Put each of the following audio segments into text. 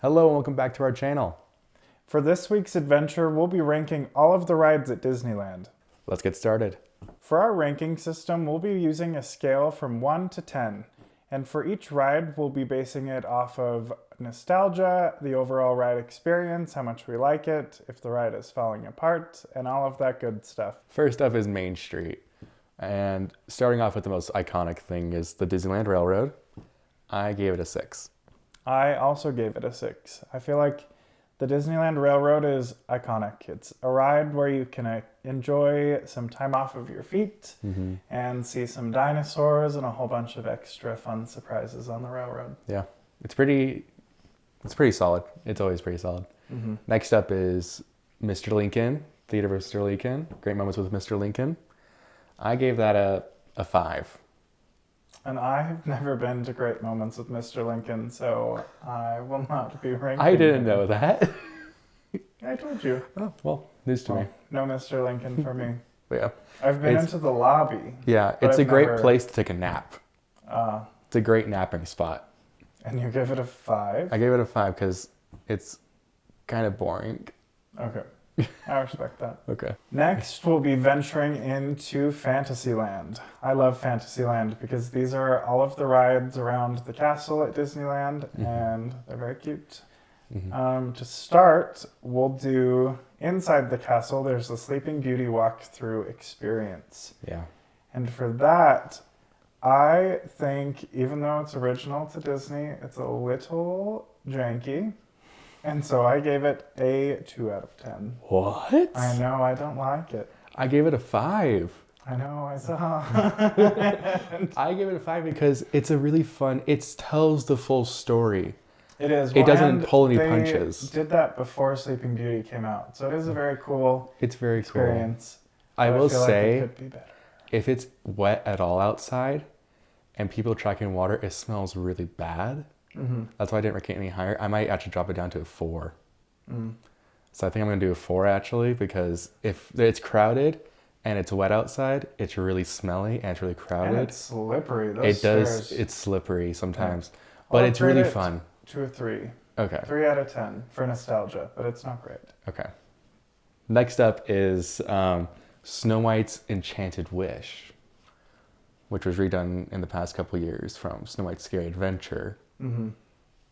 Hello and welcome back to our channel. For this week's adventure, we'll be ranking all of the rides at Disneyland. Let's get started. For our ranking system, we'll be using a scale from 1 to 10. And for each ride, we'll be basing it off of nostalgia, the overall ride experience, how much we like it, if the ride is falling apart, and all of that good stuff. First up is Main Street. And starting off with the most iconic thing is the Disneyland Railroad. I gave it a 6. I also gave it a 6. I feel like the Disneyland Railroad is iconic. It's a ride where you can enjoy some time off of your feet and see some dinosaurs and a whole bunch of extra fun surprises on the railroad. Yeah, it's pretty solid. It's always pretty solid. Next up is Mr. Lincoln, Theater of Mr. Lincoln. Great Moments with Mr. Lincoln. I gave that a 5. And I've never been to Great Moments with Mr. Lincoln, so I will not be ranking. I didn't know that. I told you. Oh, well, news to me. No Mr. Lincoln for me. But yeah. I've been into the lobby. Yeah, it's a great place to take a nap. It's a great napping spot. And you give it a 5? I gave it a 5 because it's kind of boring. Okay. I respect that. Okay. Next, we'll be venturing into Fantasyland. I love Fantasyland because these are all of the rides around the castle at Disneyland, and they're very cute. To start, we'll do inside the castle. There's the Sleeping Beauty walkthrough experience. Yeah. And for that, I think, even though it's original to Disney, it's a little janky. And so I gave it a 2 out of 10. What? I know, I don't like it. I gave it a 5. I know, I saw. I gave it a 5 because it's a really fun, it tells the full story. It is. It doesn't pull any punches. They did that before Sleeping Beauty came out. So it is a very cool experience. Cool. I will say, like it could be better. If it's wet at all outside and people tracking water, it smells really bad. That's why I didn't rank it any higher. I might actually drop it down to a 4. So I think I'm going to do a 4 actually, because if it's crowded and it's wet outside, it's really smelly and it's really crowded. And it's slippery. It's slippery sometimes, but it's really fun. 2 or 3. Okay. 3 out of 10 for nostalgia, but it's not great. Okay. Next up is Snow White's Enchanted Wish, which was redone in the past couple years from Snow White's Scary Adventure.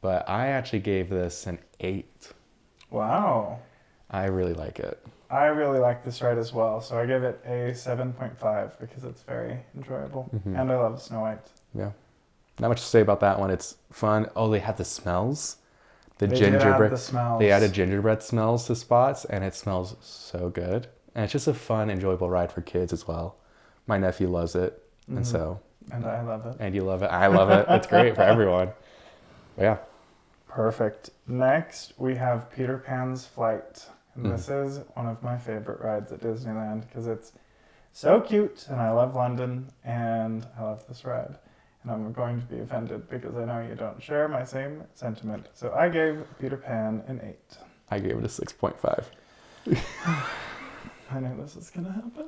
But I actually gave this an 8. Wow. I really like it. I really like this ride as well, so I give it a 7.5 because it's very enjoyable. And I love Snow White. Yeah. Not much to say about that one. It's fun. Oh, they have the smells. They gingerbread. The smells. They added gingerbread smells to spots, and it smells so good. And it's just a fun, enjoyable ride for kids as well. My nephew loves it, and so. And I love it. And you love it. I love it. It's great for everyone. Yeah. Perfect. Next, we have Peter Pan's Flight. And this is one of my favorite rides at Disneyland because it's so cute, and I love London, and I love this ride. And I'm going to be offended because I know you don't share my same sentiment. So I gave Peter Pan an 8. I gave it a 6.5. I knew this was going to happen.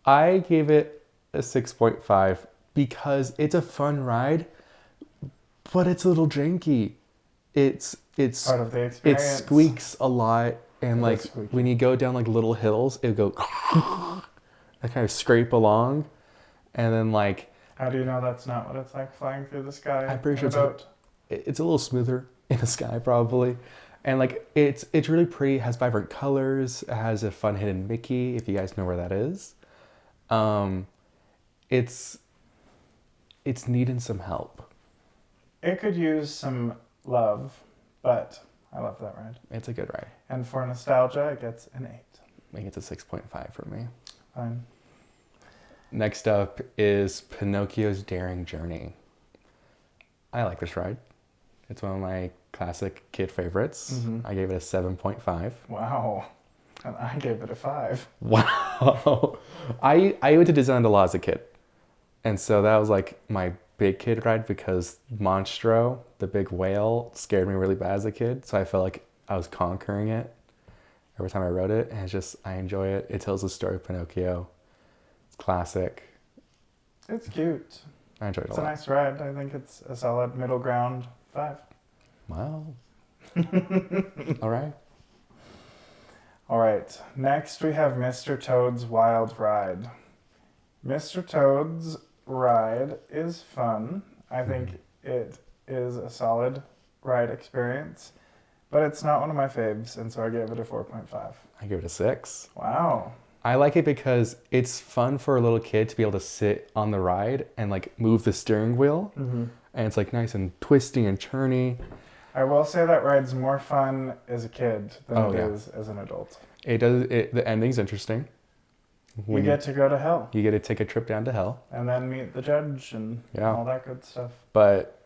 I gave it a 6.5 because it's a fun ride, but it's a little janky. It's part of the experience. It squeaks a lot, and like when you go down like little hills, it go I kind of scrape along, and then like. How do you know that's not what it's like flying through the sky? I'm pretty sure it's a little smoother in the sky probably, and like it's really pretty. It has vibrant colors. It has a fun hidden Mickey, if you guys know where that is. It's needing some help. It could use some love, but I love that ride. It's a good ride. And for nostalgia, it gets an 8. I think it's a 6.5 for me. Fine. Next up is Pinocchio's Daring Journey. I like this ride. It's one of my classic kid favorites. I gave it a 7.5. Wow. And I gave it a 5. Wow. I went to Disneyland a lot as a kid. And so that was like my big kid ride because Monstro, the big whale, scared me really bad as a kid. So I felt like I was conquering it every time I rode it. And it's just, I enjoy it. It tells the story of Pinocchio. It's classic. It's cute. I enjoyed it a It's a lot. nice ride. I think it's a solid middle ground 5. Wow. All right. All right. Next, we have Mr. Toad's Wild Ride. Mr. Toad's ride is fun. I think it is a solid ride experience, but it's not one of my faves, and so I gave it a 4.5. I give it a 6. Wow. I like it because it's fun for a little kid to be able to sit on the ride and like move the steering wheel. Mm-hmm. And it's like nice and twisty and churny. I will say that ride's more fun as a kid than it yeah. is as an adult. It does. The ending's interesting. You get to go to hell You get to take a trip down to hell. and then meet the judge and Yeah. all that good stuff. But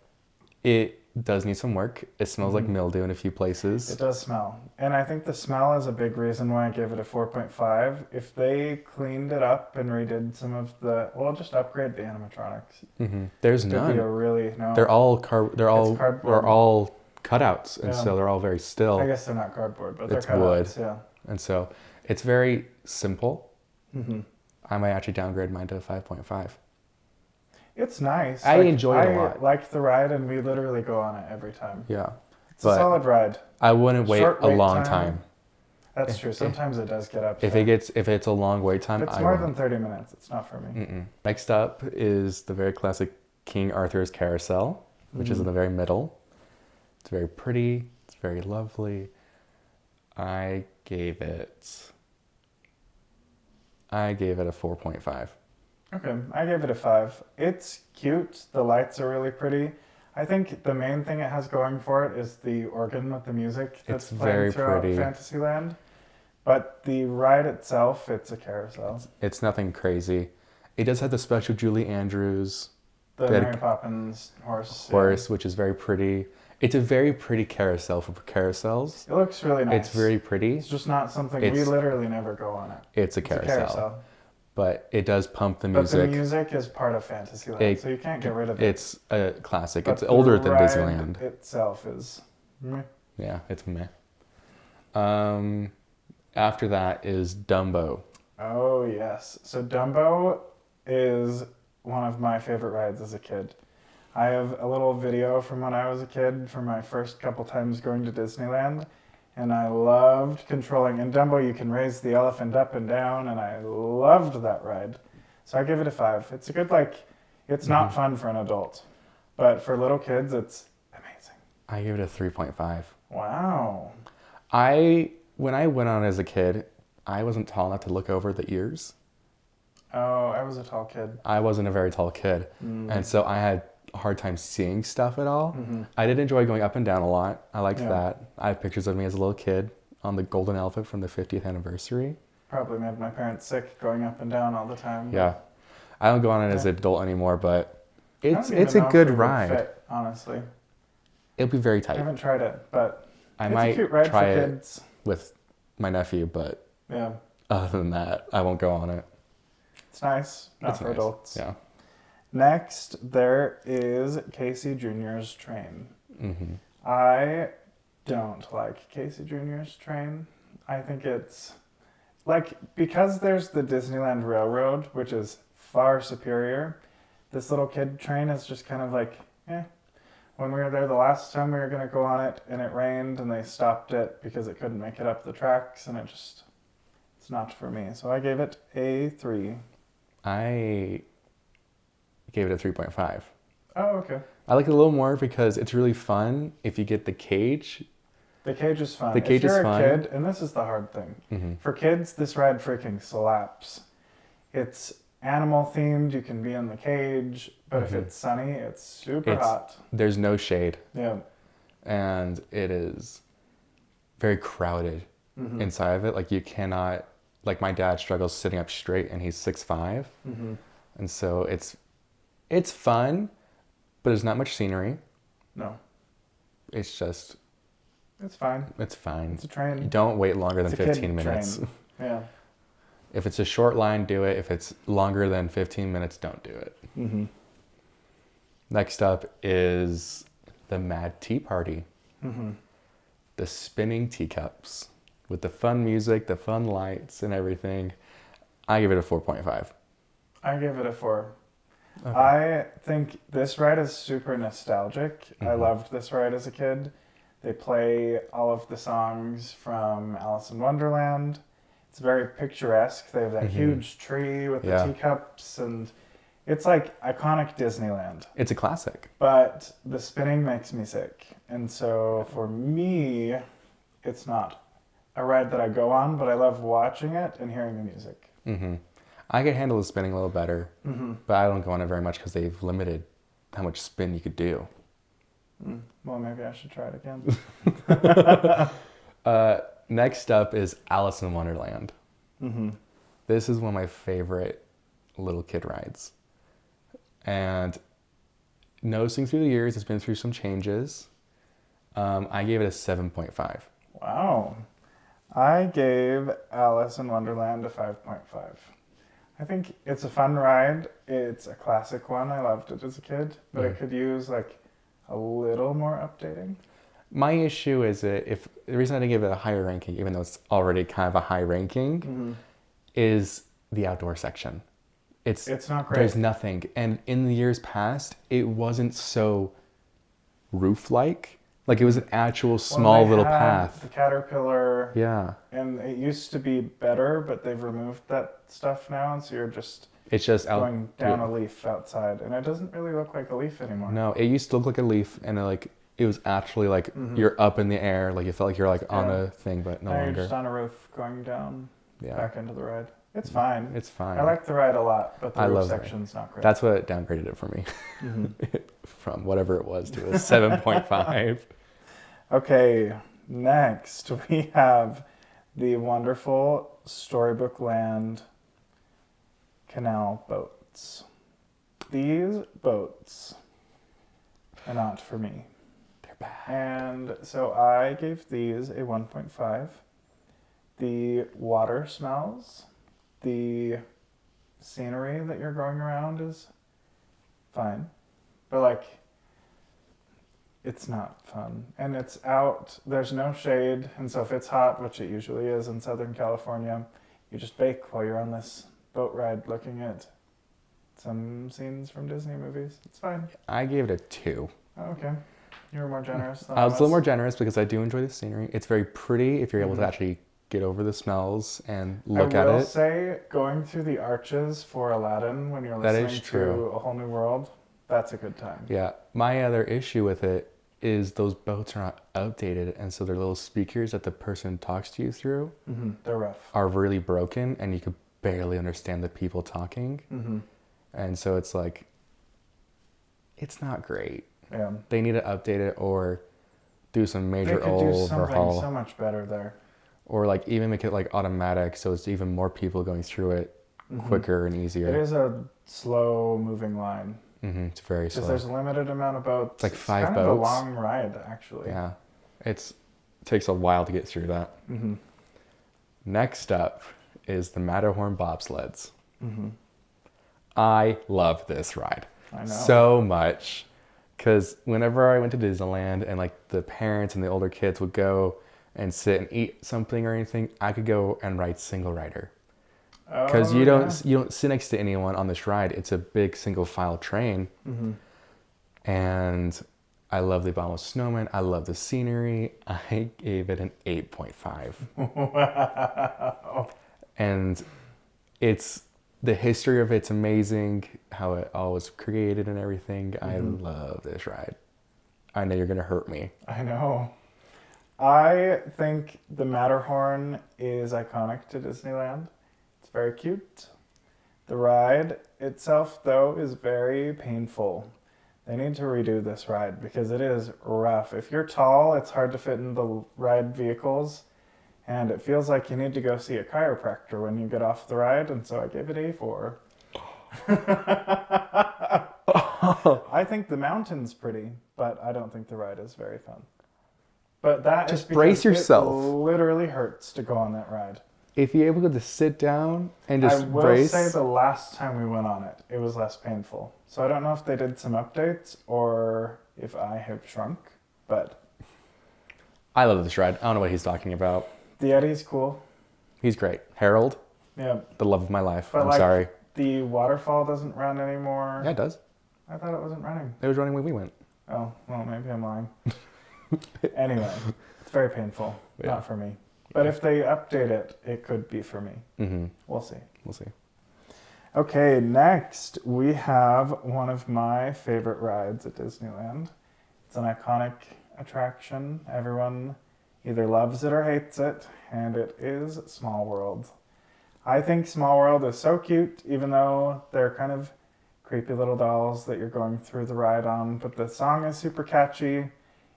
it does need some work. It smells like Mhm. mildew in a few places. It does smell. And I think the smell is a big reason why I gave it a 4.5. If they cleaned it up and redid some of the, well, just upgrade the animatronics. There's It'd be a none. really, no. They're all cardboard. they're all cutouts, and Yeah. so they're all very still. I guess they're not cardboard, but they're It's cutouts. wood. Yeah. And so it's very simple. Mm-hmm. I might actually downgrade mine to a 5.5. It's nice. I enjoy it a lot. I like the ride, and we literally go on it every time. Yeah. It's a But solid ride. I wouldn't wait Short a wait long time. time. That's true. Sometimes it does get up. If it's a long wait time, If it's I more won't. than 30 minutes, it's not for me. Next up is the very classic King Arthur's Carousel, which is in the very middle. It's very pretty. It's very lovely. I gave it a 4.5. Okay, I gave it a 5. It's cute. The lights are really pretty. I think the main thing it has going for it is the organ with the music that's It's playing very throughout pretty. Fantasyland. But the ride itself, it's a carousel. It's nothing crazy. It does have the special Julie Andrews The They had Mary Poppins horse. horse, which is very pretty. It's a very pretty carousel for carousels. It looks really nice. It's very pretty. It's just not something we It's- literally never go on it. It's a It's carousel. a carousel. But it does pump the But music. the music is part of Fantasyland, so you can't get rid of it. It's a classic. But It's the older than ride Disneyland. itself is meh. Yeah, it's meh. After that is Dumbo. Oh, yes. So Dumbo is one of my favorite rides as a kid. I have a little video from when I was a kid from my first couple times going to Disneyland, and I loved controlling. In Dumbo, you can raise the elephant up and down, and I loved that ride. So I give it a 5. It's a good, it's not fun for an adult, but for little kids, it's amazing. I give it a 3.5. Wow. When I went on as a kid, I wasn't tall enough to look over the ears. Oh, I was a tall kid. I wasn't a very tall kid. And so I had a hard time seeing stuff at all. I did enjoy going up and down a lot. I liked that. I have pictures of me as a little kid on the golden elephant from the 50th anniversary. Probably made my parents sick going up and down all the time. Yeah. I don't go on it as an adult anymore, but I don't it's even a know if good it would ride. fit, honestly. It'll be very I tight. haven't tried it, but I it's might a cute ride try for it kids. with my nephew, but Yeah, other than that, I won't go on it. it's nice. Not It's for nice. adults. Yeah. Next, there is Casey Jr.'s Train. I don't like Casey Jr.'s Train. I think it's because there's the Disneyland Railroad, which is far superior. This little kid train is just kind of When we were there the last time, we were going to go on it, and it rained, and they stopped it because it couldn't make it up the tracks, and it's not for me. So I gave it a 3. I gave it a 3.5. Oh, okay. I like it a little more because it's really fun if you get the cage. The cage is fun. The cage if you're is fun. a kid, and this is the hard thing. For kids, this ride freaking slaps. It's animal themed, you can be in the cage, but if it's sunny, it's super hot. There's no shade. Yeah. And it is very crowded inside of it. Like you cannot, like my dad struggles sitting up straight and he's 6'5". And so it's fun, but there's not much scenery. No. It's just, It's fine. it's fine. It's a train. You don't wait longer than It's a kid 15 minutes. train. Yeah. If it's a short line, do it. If it's longer than 15 minutes, don't do it. Next up is the Mad Tea Party. The spinning teacups with the fun music, the fun lights, and everything. I give it a 4.5. I give it a 4. Okay. I think this ride is super nostalgic. I loved this ride as a kid. They play all of the songs from Alice in Wonderland. It's very picturesque. They have that huge tree with the teacups, and it's like iconic Disneyland. It's a classic. But the spinning makes me sick. And so for me, it's not a ride that I go on, but I love watching it and hearing the music. I could handle the spinning a little better, but I don't go on it very much because they've limited how much spin you could do. Well, maybe I should try it again. Next up is Alice in Wonderland. This is one of my favorite little kid rides. And noticing through the years, it's been through some changes. I gave it a 7.5. Wow. I gave Alice in Wonderland a 5.5. I think it's a fun ride. It's a classic one. I loved it as a kid, but it could use like a little more updating. My issue is if the reason I didn't give it a higher ranking, even though it's already kind of a high ranking, is the outdoor section. It's not great. There's nothing. And in the years past, it wasn't so roof-like. Like it was an actual small little path. The caterpillar. Yeah. And it used to be better, but they've removed that stuff now, and so you're just going down a leaf outside, and it doesn't really look like a leaf anymore. No, it used to look like a leaf, and it was actually like you're up in the air, like you felt like you're like on a thing, but no longer. You're just on a roof going down back into the ride. It's fine. It's fine. I like the ride a lot, but the roof section's not great. That's what downgraded it for me from whatever it was to a 7.5. Okay, next we have the wonderful Storybook Land Canal boats. These boats are not for me. They're bad. And so I gave these a 1.5. The water smells. The scenery that you're going around is fine. But it's not fun. And it's out, there's no shade, and so if it's hot, which it usually is in Southern California, you just bake while you're on this boat ride looking at some scenes from Disney movies. It's fine. I gave it a 2. Oh, okay. You were more generous than I was a little more generous because I do enjoy the scenery. It's very pretty if you're able to actually get over the smells and look at it. I will say, going through the arches for Aladdin when you're listening to A Whole New World, that's a good time. Yeah. My other issue with it is those boats are not outdated, and so their little speakers that the person talks to you through they're rough. Are really broken, and you could barely understand the people talking. And so it's like, it's not great. Yeah. They need to update it or do some major overhaul. They could do something so much better there. Or even make it automatic, so it's even more people going through it quicker and easier. It is a slow moving line. It's very slow. Because there's a limited amount of boats. It's like 5 boats. It's kind of a long ride, actually. Yeah. It takes a while to get through that. Next up is the Matterhorn bobsleds. I love this ride. I know. So much. Because whenever I went to Disneyland and the parents and the older kids would go and sit and eat something or anything, I could go and ride single rider. Because you don't sit next to anyone on this ride. It's a big single file train. And I love the Abominable Snowman. I love the scenery. I gave it an 8.5. Wow. And the history of it's amazing, how it all was created and everything. I love this ride. I know you're going to hurt me. I know. I think the Matterhorn is iconic to Disneyland. It's very cute. The ride itself, though, is very painful. They need to redo this ride because it is rough. If you're tall, it's hard to fit in the ride vehicles, and it feels like you need to go see a chiropractor when you get off the ride, and so I gave it a 4. I think the mountain's pretty, but I don't think the ride is very fun. But that just is brace yourself. It literally hurts to go on that ride. if you're able to sit down and I just will brace. say the last time we went on it was less painful. So I don't know if they did some updates or if I have shrunk, but I love this ride. I don't know what he's talking about. the Eddie's cool. He's great. Harold, Yeah. the love of my life. But I'm sorry. The waterfall doesn't run anymore. Yeah, it does. I thought it wasn't running. It was running when we went. Oh, well, maybe I'm lying. Anyway, it's very painful. Yeah. Not for me. But if they update it, it could be for me. Mm-hmm. We'll see. We'll see. Okay, next we have one of my favorite rides at Disneyland. It's an iconic attraction. Everyone either loves it or hates it, and it is Small World. I think Small World is so cute, even though they're kind of creepy little dolls that you're going through the ride on, but the song is super catchy.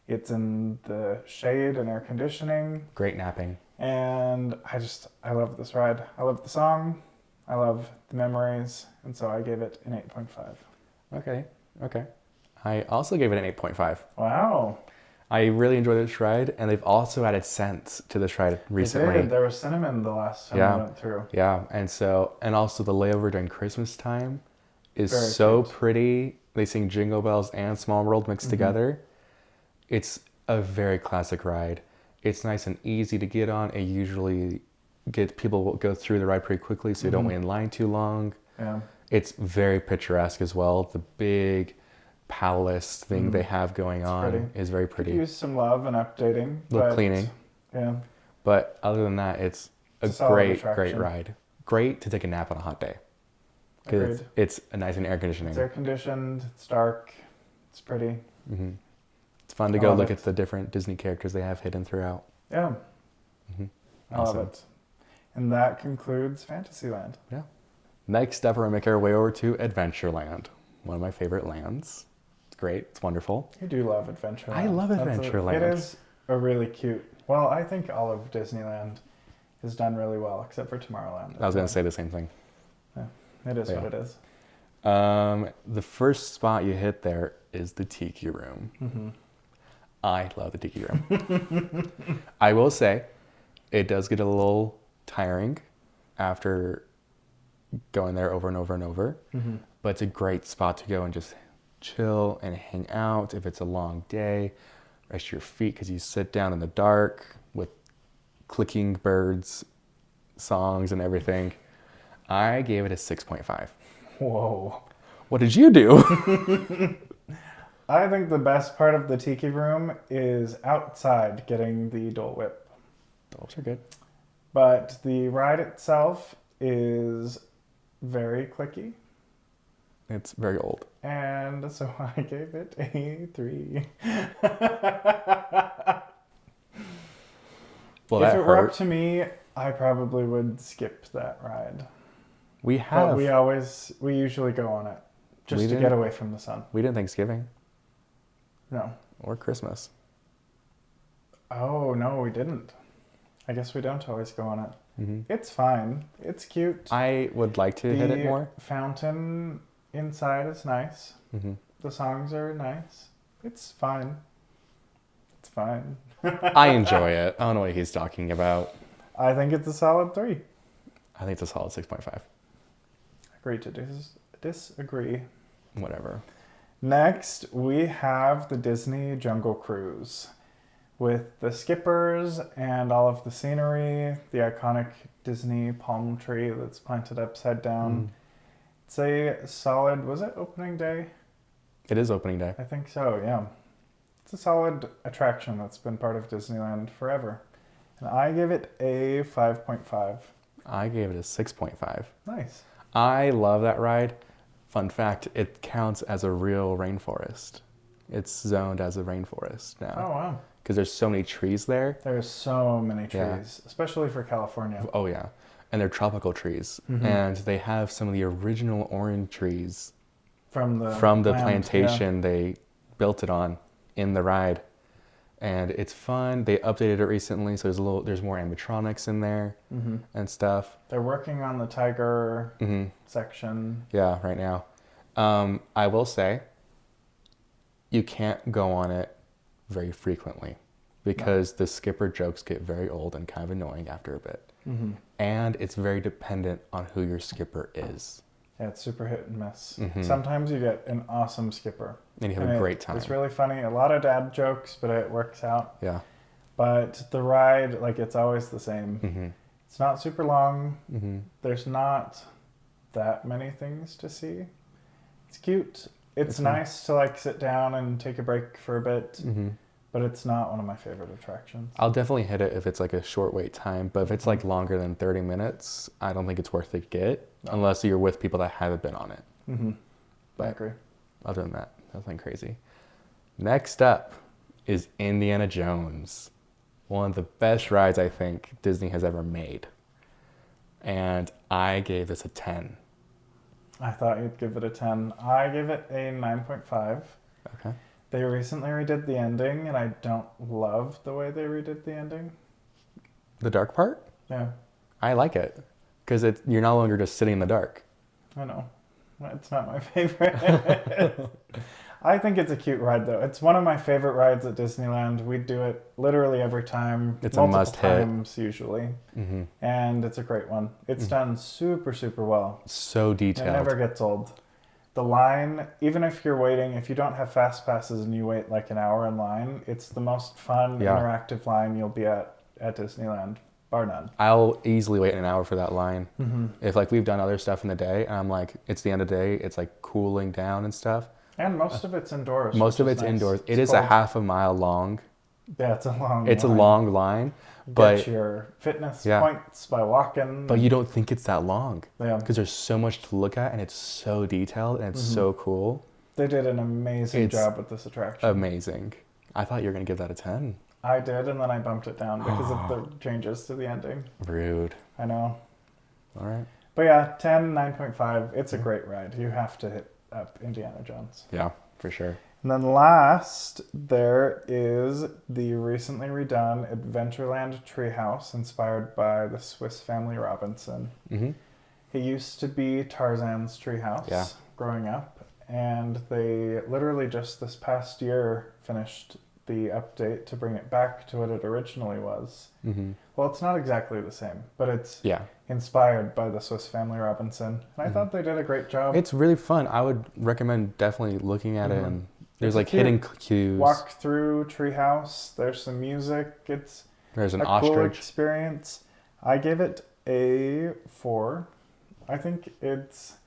It's in the shade and air conditioning. Great napping. And I love this ride. I love the song. I love the memories. And so I gave it an 8.5. Okay. I also gave it an 8.5. Wow. I really enjoyed this ride, and they've also added scents to this ride recently. They did. There was cinnamon the last time we went through. Yeah, and also the layover during Christmas time is Very so cute. Pretty. They sing Jingle Bells and Small World mixed together. It's a very classic ride. It's nice and easy to get on. It usually people go through the ride pretty quickly, so you don't wait in line too long. Yeah. It's very picturesque as well. The big palace thing they have going on pretty. is very pretty. Could use some love and updating. Little cleaning. Yeah. But other than that, it's a solid great attraction. ride. Great to take a nap on a hot day. Because Agreed. it's a nice and air conditioning. It's air conditioned. It's dark. It's pretty. It's fun to I go love look it. at the different Disney characters they have hidden throughout. Yeah. I love Awesome. it. And that concludes Fantasyland. Yeah. Next up, we're going to make our way over to Adventureland. One of my favorite lands. It's great. It's wonderful. You do love Adventureland. I love Adventureland. It is a really cute. Well, I think all of Disneyland is done really well, except for Tomorrowland. I was going to say the same thing. It is Yeah. what it is. The first spot you hit there is the Tiki Room. I love the Tiki Room. I will say, it does get a little tiring after going there over and over and over. But it's a great spot to go and just chill and hang out. If it's a long day, rest your feet because you sit down in the dark with clicking birds, songs, and everything. I gave it a 6.5. Whoa. What did you do? I think the best part of the Tiki Room is outside getting the Dole Whip. Doles are good. But the ride itself is very clicky. It's very old. And so I gave it a 3. Well, if that it were up hurt. to me, I probably would skip that ride. We But have. we usually go on it just We to didn't- get away from the sun. We did Thanksgiving No. or Christmas. Oh, no, we didn't. I guess we don't always go on it. Mm-hmm. It's fine. It's cute. I would like to hit it more. Fountain inside is nice. Mm-hmm. The songs are nice. It's fine. It's fine. I enjoy it. I don't know what he's talking about. I think it's a solid 3. I think it's a solid 6.5. Agree to disagree. Whatever. Next, we have the Disney Jungle Cruise with the skippers and all of the scenery, the iconic Disney palm tree that's planted upside down. It's a solid, was it opening day? It is opening day. I think so, yeah. It's a solid attraction that's been part of Disneyland forever. And I give it a 5.5. I gave it a 6.5. Nice. I love that ride. Fun fact, it counts as a real rainforest. It's zoned as a rainforest Oh, now. wow. Because there's so many trees there. There's so many trees, Yeah. especially for California. Oh, yeah. And they're tropical trees. Mm-hmm. And they have some of the original orange trees From the land, plantation they built it on in the ride. And it's fun. They updated it recently, so there's more animatronics in there and stuff. They're working on the tiger Mm-hmm. section. Yeah, right now. I will say, you can't go on it very frequently because the skipper jokes get very old and kind of annoying after a bit. And it's very dependent on who your skipper is. Yeah, it's super hit and miss. Sometimes you get an awesome skipper. And you have a great time. It's really funny. A lot of dad jokes, but it works out. Yeah. But the ride, like, it's always the same. It's not super long. There's not that many things to see. It's cute. It's nice to, like, sit down and take a break for a bit. But it's not one of my favorite attractions. I'll definitely hit it if it's like a short wait time. But if it's like longer than 30 minutes, I don't think it's worth the get. Unless you're with people that haven't been on it. But I agree. Other than that, nothing crazy. Next up is Indiana Jones. One of the best rides I think Disney has ever made. And I gave this a 10. I thought you'd give it a 10. I gave it a 9.5. Okay. They recently redid the ending, and I don't love the way they redid the ending. The dark part? Yeah. I like it. Because you're no longer just sitting in the dark. I know. It's not my favorite. I think it's a cute ride, though. It's one of my favorite rides at Disneyland. We do it literally every time. It's a must-hit. Multiple times, usually. And it's a great one. It's done super, super well. So detailed. It never gets old. The line, even if you're waiting, if you don't have fast passes and you wait like an hour in line, it's the most fun, interactive line you'll be at Disneyland, bar none. I'll easily wait an hour for that line. If like we've done other stuff in the day, and I'm like, it's the end of the day, it's like cooling down and stuff. And most of it's indoors. Most of it's indoors. It is a half a mile long. Yeah, it's a long It's line. a long line. But get your fitness points by walking. But you don't think it's that long. Yeah. Because there's so much to look at, and it's so detailed, and it's so cool. They did an amazing job with this attraction. Amazing. I thought you were going to give that a 10. I did, and then I bumped it down because of the changes to the ending. Rude. I know. All right. But yeah, 10, 9.5. It's a great ride. You have to hit up Indiana Jones. Yeah, for sure. And then last, there is the recently redone Adventureland Treehouse, inspired by the Swiss Family Robinson. It used to be Tarzan's treehouse growing up, and they literally just this past year finished the update to bring it back to what it originally was. Well, it's not exactly the same, but it's inspired by the Swiss Family Robinson. And I thought they did a great job. It's really fun. I would recommend definitely looking at it. And there's like hidden cues. Walk through treehouse. There's some music. There's an ostrich. Cool ostrich. Experience. I gave it a 4. I think it's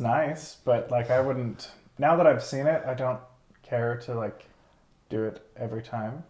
nice, but like I wouldn't. Now that I've seen it, I don't care to like do it every time.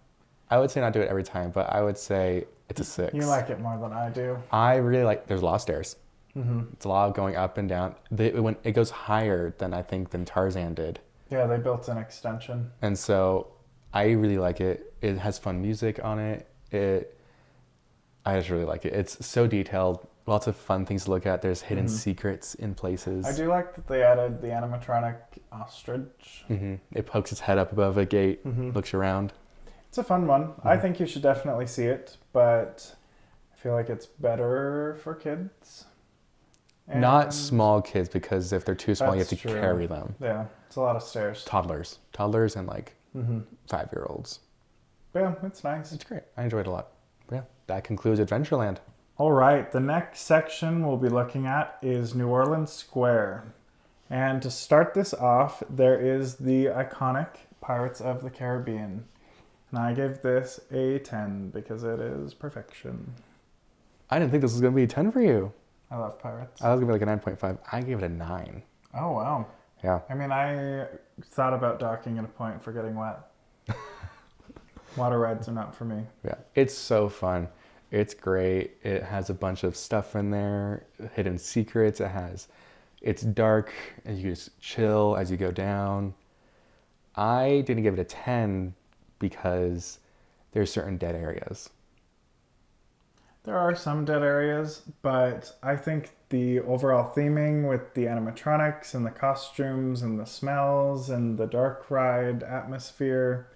I would say not do it every time, but I would say it's a 6. You like it more than I do. I really like. There's a lot of stairs. It's a lot of going up and down. When it goes higher than I think than Tarzan did. Yeah, they built an extension. And so I really like it. It has fun music on it. I just really like it. It's so detailed. Lots of fun things to look at. There's hidden secrets in places. I do like that they added the animatronic ostrich. It pokes its head up above a gate, looks around. It's a fun one. I think you should definitely see it, but I feel like it's better for kids. And not small kids, because if they're too small, you have to true. carry them. Yeah, it's a lot of stairs. Toddlers and like 5-year-olds. But yeah, it's nice. It's great. I enjoyed it a lot. But yeah, that concludes Adventureland. All right, the next section we'll be looking at is New Orleans Square. And to start this off, there is the iconic Pirates of the Caribbean. And I gave this a 10 because it is perfection. I didn't think this was going to be a 10 for you. I love pirates. I was going to be like a 9.5. I gave it a 9. Oh, wow. Yeah. I mean, I thought about docking at a point for getting wet. Water rides are not for me. Yeah. It's so fun. It's great. It has a bunch of stuff in there, hidden secrets. It's dark, and you just chill as you go down. I didn't give it a 10 because there's certain dead areas. There are some dead areas, but I think the overall theming with the animatronics and the costumes and the smells and the dark ride atmosphere.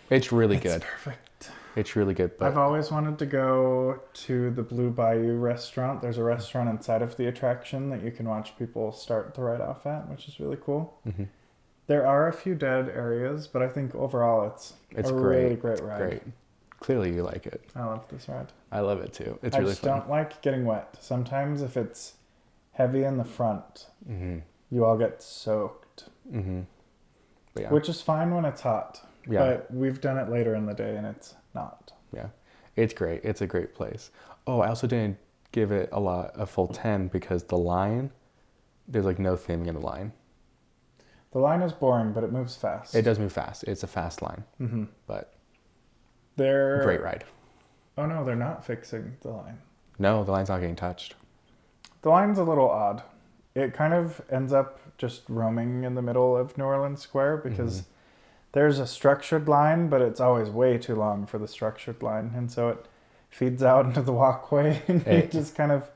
It's really good. It's perfect. It's really good. But I've always wanted to go to the Blue Bayou restaurant. There's a restaurant inside of the attraction that you can watch people start the ride off at, which is really cool. There are a few dead areas, but I think overall it's a great. really great ride. Clearly you like it. I love this ride. I love it too. It's I really just fun. don't like getting wet. Sometimes if it's heavy in the front, Mm-hmm. you all get soaked. Mm-hmm. But yeah. Which is fine when it's hot. Yeah. But we've done it later in the day and it's not. Yeah. It's great. It's a great place. Oh, I also didn't give it a full 10 because the line, there's like no theming in the line. The line is boring, but it moves fast. It does move fast. It's a fast line. Mm-hmm. But They're... great ride. Oh no, they're not fixing the line. No, the line's not getting touched. The line's a little odd. It kind of ends up just roaming in the middle of New Orleans Square because there's a structured line, but it's always way too long for the structured line. And so it feeds out into the walkway and you just kind of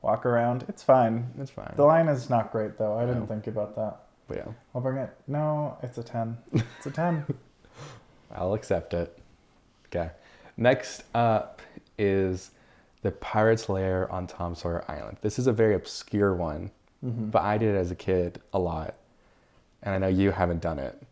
walk around. It's fine. It's fine. The line is not great though. I didn't No. think about that. But yeah, I'll bring it. No, it's a 10. It's a 10. I'll accept it. Okay. Next up is the Pirate's Lair on Tom Sawyer Island. This is a very obscure one, but I did it as a kid a lot. And I know you haven't done it.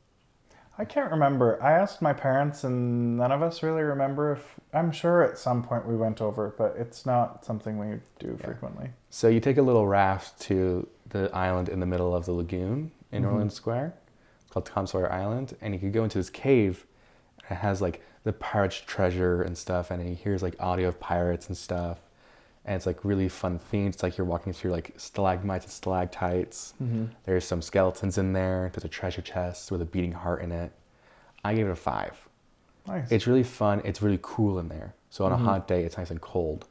I can't remember. I asked my parents and none of us really remember if... I'm sure at some point we went over, but it's not something we do frequently. So you take a little raft to the island in the middle of the lagoon in Orleans Square. It's called Tom Sawyer Island. And you could go into this cave. It has like the pirate's treasure and stuff. And he hears like audio of pirates and stuff. And it's like really fun themed. It's like you're walking through like stalagmites and stalactites. There's some skeletons in there. There's a treasure chest with a beating heart in it. I gave it a 5. Nice. It's really fun. It's really cool in there. So on a hot day, it's nice and cold.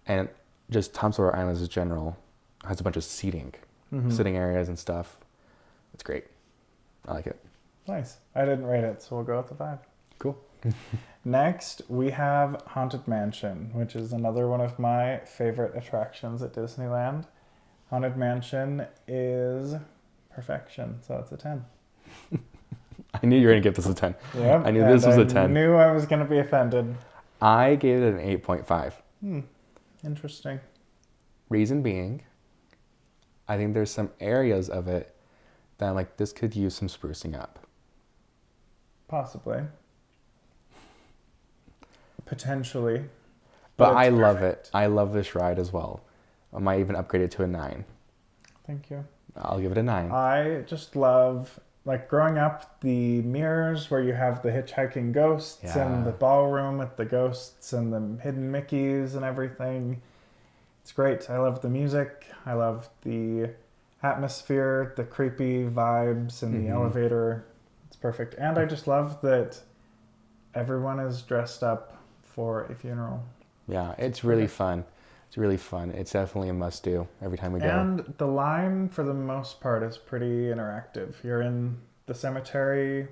And just Tom Sawyer Island in general has a bunch of seating, sitting areas and stuff. It's great. I like it. Nice. I didn't rate it, so we'll go with the 5. Cool. Next, we have Haunted Mansion, which is another one of my favorite attractions at Disneyland. Haunted Mansion is perfection, so it's a 10. I knew you were going to give this a 10. Yeah, I knew this was a 10. I knew I was going to be offended. I gave it an 8.5. Interesting. Reason being, I think there's some areas of it that I'm like, this could use some sprucing up. Possibly. Potentially. But it's I love perfect. it. I love this ride as well. I might even upgrade it to a 9. Thank you. I'll give it a 9. I just love, like, growing up, the mirrors where you have the hitchhiking ghosts and the ballroom with the ghosts and the hidden Mickeys and everything. It's great. I love the music. I love the atmosphere, the creepy vibes in the elevator. It's perfect. And I just love that everyone is dressed up for a funeral. Yeah, it's really fun. It's really fun. It's definitely a must-do every time we go. And the line, for the most part, is pretty interactive. You're in the cemetery.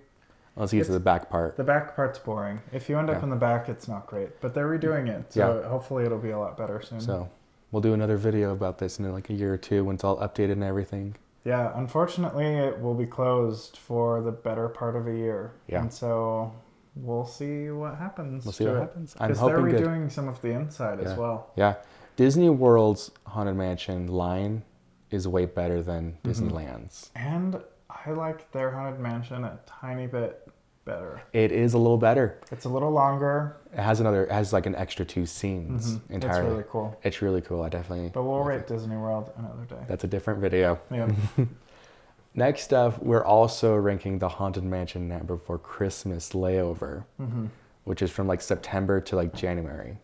Let's get to the back part. The back part's boring. If you end up in the back, it's not great. But they're redoing it, so hopefully it'll be a lot better soon. So we'll do another video about this in like a year or two when it's all updated and everything. Yeah, unfortunately, it will be closed for the better part of a year. Yeah. And so we'll see what happens. We'll see what happens. I'm Because hoping they're good. redoing some of the inside as well. Yeah. Disney World's Haunted Mansion line is way better than Disneyland's. And I like their Haunted Mansion a tiny bit better. It is a little better. It's a little longer. It has like an extra 2 scenes entirely. It's really cool. It's really cool. I definitely. But we'll rate Disney World another day. That's a different video. Yeah. Next up, we're also ranking the Haunted Mansion Night Before Christmas layover, which is from like September to like January.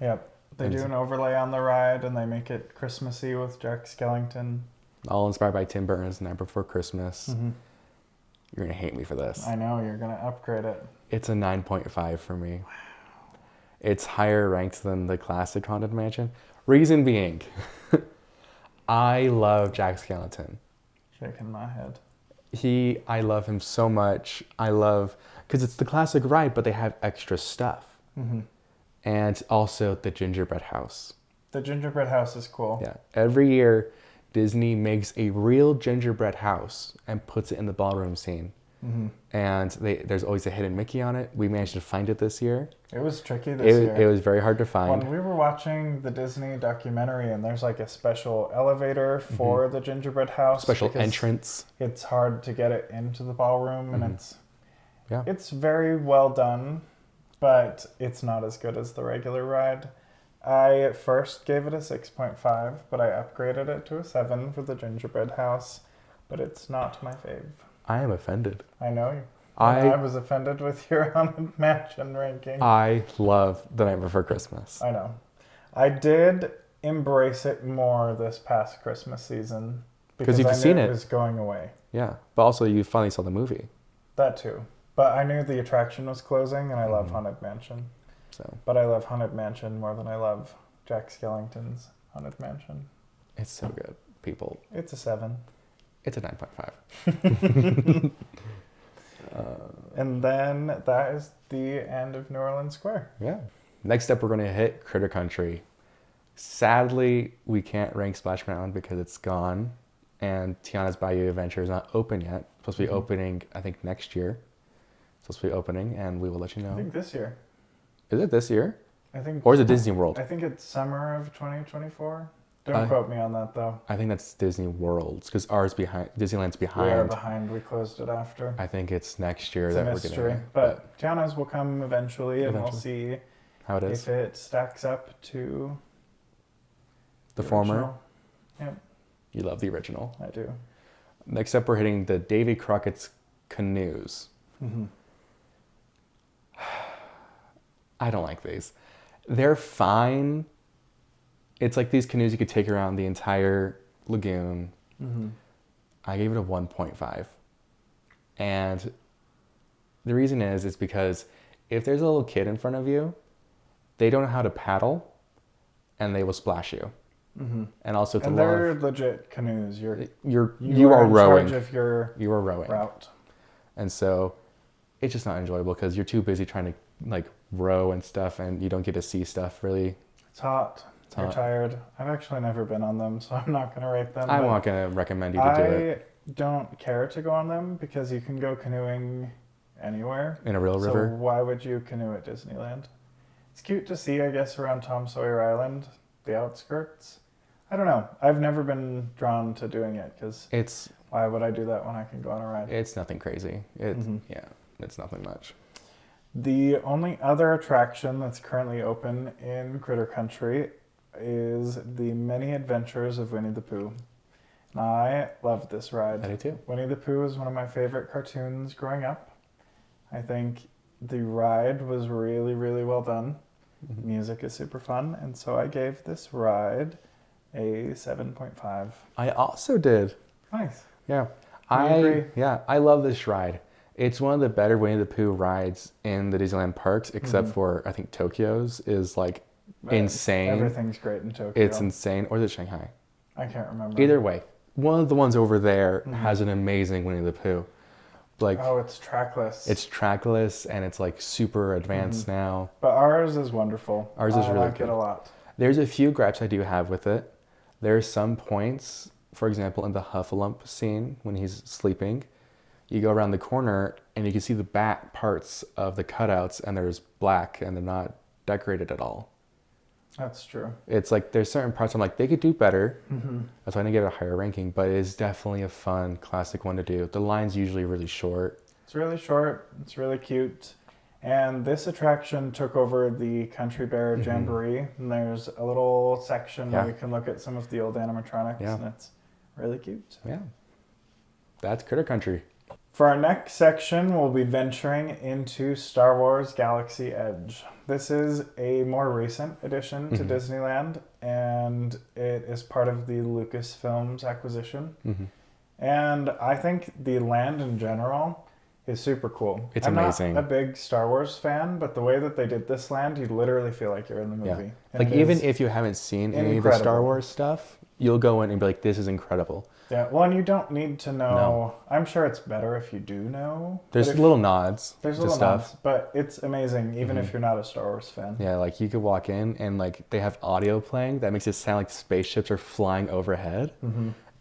Yep. They do an overlay on the ride and they make it Christmassy with Jack Skellington. All inspired by Tim Burton's Night Before Christmas. You're going to hate me for this. I know, you're going to upgrade it. It's a 9.5 for me. Wow. It's higher ranked than the classic Haunted Mansion. Reason being, I love Jack Skellington. Shaking my head. I love him so much. Because it's the classic ride, but they have extra stuff. And also the gingerbread house. The gingerbread house is cool. Yeah. Every year, Disney makes a real gingerbread house and puts it in the ballroom scene. And there's always a hidden Mickey on it. We managed to find it this year. It was tricky this year. It was very hard to find. When we were watching the Disney documentary and there's like a special elevator for the gingerbread house. Special entrance. It's hard to get it into the ballroom and it's Yeah. it's very well done. but it's not as good as the regular ride. I at first gave it a 6.5, but I upgraded it to a 7 for the gingerbread house, but it's not my fave. I am offended. I know you. I I was offended with your Haunted Mansion ranking. I love The Night Before Christmas. I know. I did embrace it more this past Christmas season because you've I seen knew it. it was going away. Yeah, but also you finally saw the movie. That too. But I knew the attraction was closing, and I love Haunted Mansion. So But I love Haunted Mansion more than I love Jack Skellington's Haunted Mansion. it's so good, people. It's a 7. It's a 9.5. And then that is the end of New Orleans Square. Yeah. Next up, we're going to hit Critter Country. Sadly, we can't rank Splash Mountain because it's gone, and Tiana's Bayou Adventure is not open yet. It's supposed to be opening, I think, next year. It's supposed to be opening, and we will let you know. I think this year. Is it this year? I think. Or is it Disney World? I think it's summer of 2024. Don't quote me on that though. I think that's Disney World's because ours behind Disneyland's We are behind. behind. We closed it after. I think it's next year It's that a we're mystery. getting it. But Tiana's will come eventually, and we'll see How it is. if it stacks up to The former. original. Yep, You love the original. I do. Next up, we're hitting the Davy Crockett's Canoes. Mm-hmm. I don't like these. They're fine. It's like these canoes you could take around the entire lagoon. Mm-hmm. I gave it a 1.5. And the reason is because if there's a little kid in front of you, they don't know how to paddle and they will splash you. Mm-hmm. And also, And they're legit canoes. You you are in rowing. charge of your You are rowing. route. And so it's just not enjoyable because you're too busy trying to like row and stuff, and you don't get to see stuff really. It's hot. You're hot. tired. I've actually never been on them, so I'm not going to rate them. I'm but not going to recommend you to do it I don't care to go on them because you can go canoeing anywhere. in a real So river. why would you canoe at Disneyland? It's cute to see, I guess, around Tom Sawyer Island, the outskirts. I don't know. I've never been drawn to doing it because It's why would I do that when I can go on a ride? it's nothing crazy. Yeah, it's nothing much. The only other attraction that's currently open in Critter Country is the Many Adventures of Winnie the Pooh. And I love this ride. I do too. Winnie the Pooh is one of my favorite cartoons growing up. I think the ride was really, really well done. Music is super fun, and so I gave this ride a 7.5. I also did. Nice. Yeah. I agree. I love this ride. It's one of the better Winnie the Pooh rides in the Disneyland parks, except for I think Tokyo's is like insane. Everything's great in Tokyo. It's insane. Or is it Shanghai? I can't remember. Either way, one of the ones over there has an amazing Winnie the Pooh. Like Oh, it's trackless. it's trackless and it's like super advanced now. But ours is wonderful. Ours is I really like good. it a lot. There's a few gripes I do have with it. There's some points, for example, in the Huffalump scene when he's sleeping, you go around the corner and you can see the back parts of the cutouts and there's black and they're not decorated at all. That's true. It's like there's certain parts I'm like, they could do better. That's why I didn't get a higher ranking, but it's definitely a fun classic one to do. The line's usually really short. It's really short. It's really cute. And this attraction took over the Country Bear Jamboree. And there's a little section where you can look at some of the old animatronics. Yeah. And it's really cute. Yeah. That's Critter Country. For our next section, we'll be venturing into Star Wars Galaxy Edge. This is a more recent addition to Disneyland, and it is part of the Lucasfilms acquisition. And I think the land in general is super cool. It's I'm amazing. not a big Star Wars fan, but the way that they did this land, you literally feel like you're in the movie. Yeah. And Like it even is- if you haven't seen any of the Star incredible. Wars stuff, you'll go in and be like, this is incredible. Yeah, well, and you don't need to know. No. I'm sure it's better if you do know. but There's if- little nods There's to little stuff. nods, but it's amazing, even if you're not a Star Wars fan. Yeah, like you could walk in and like they have audio playing that makes it sound like spaceships are flying overhead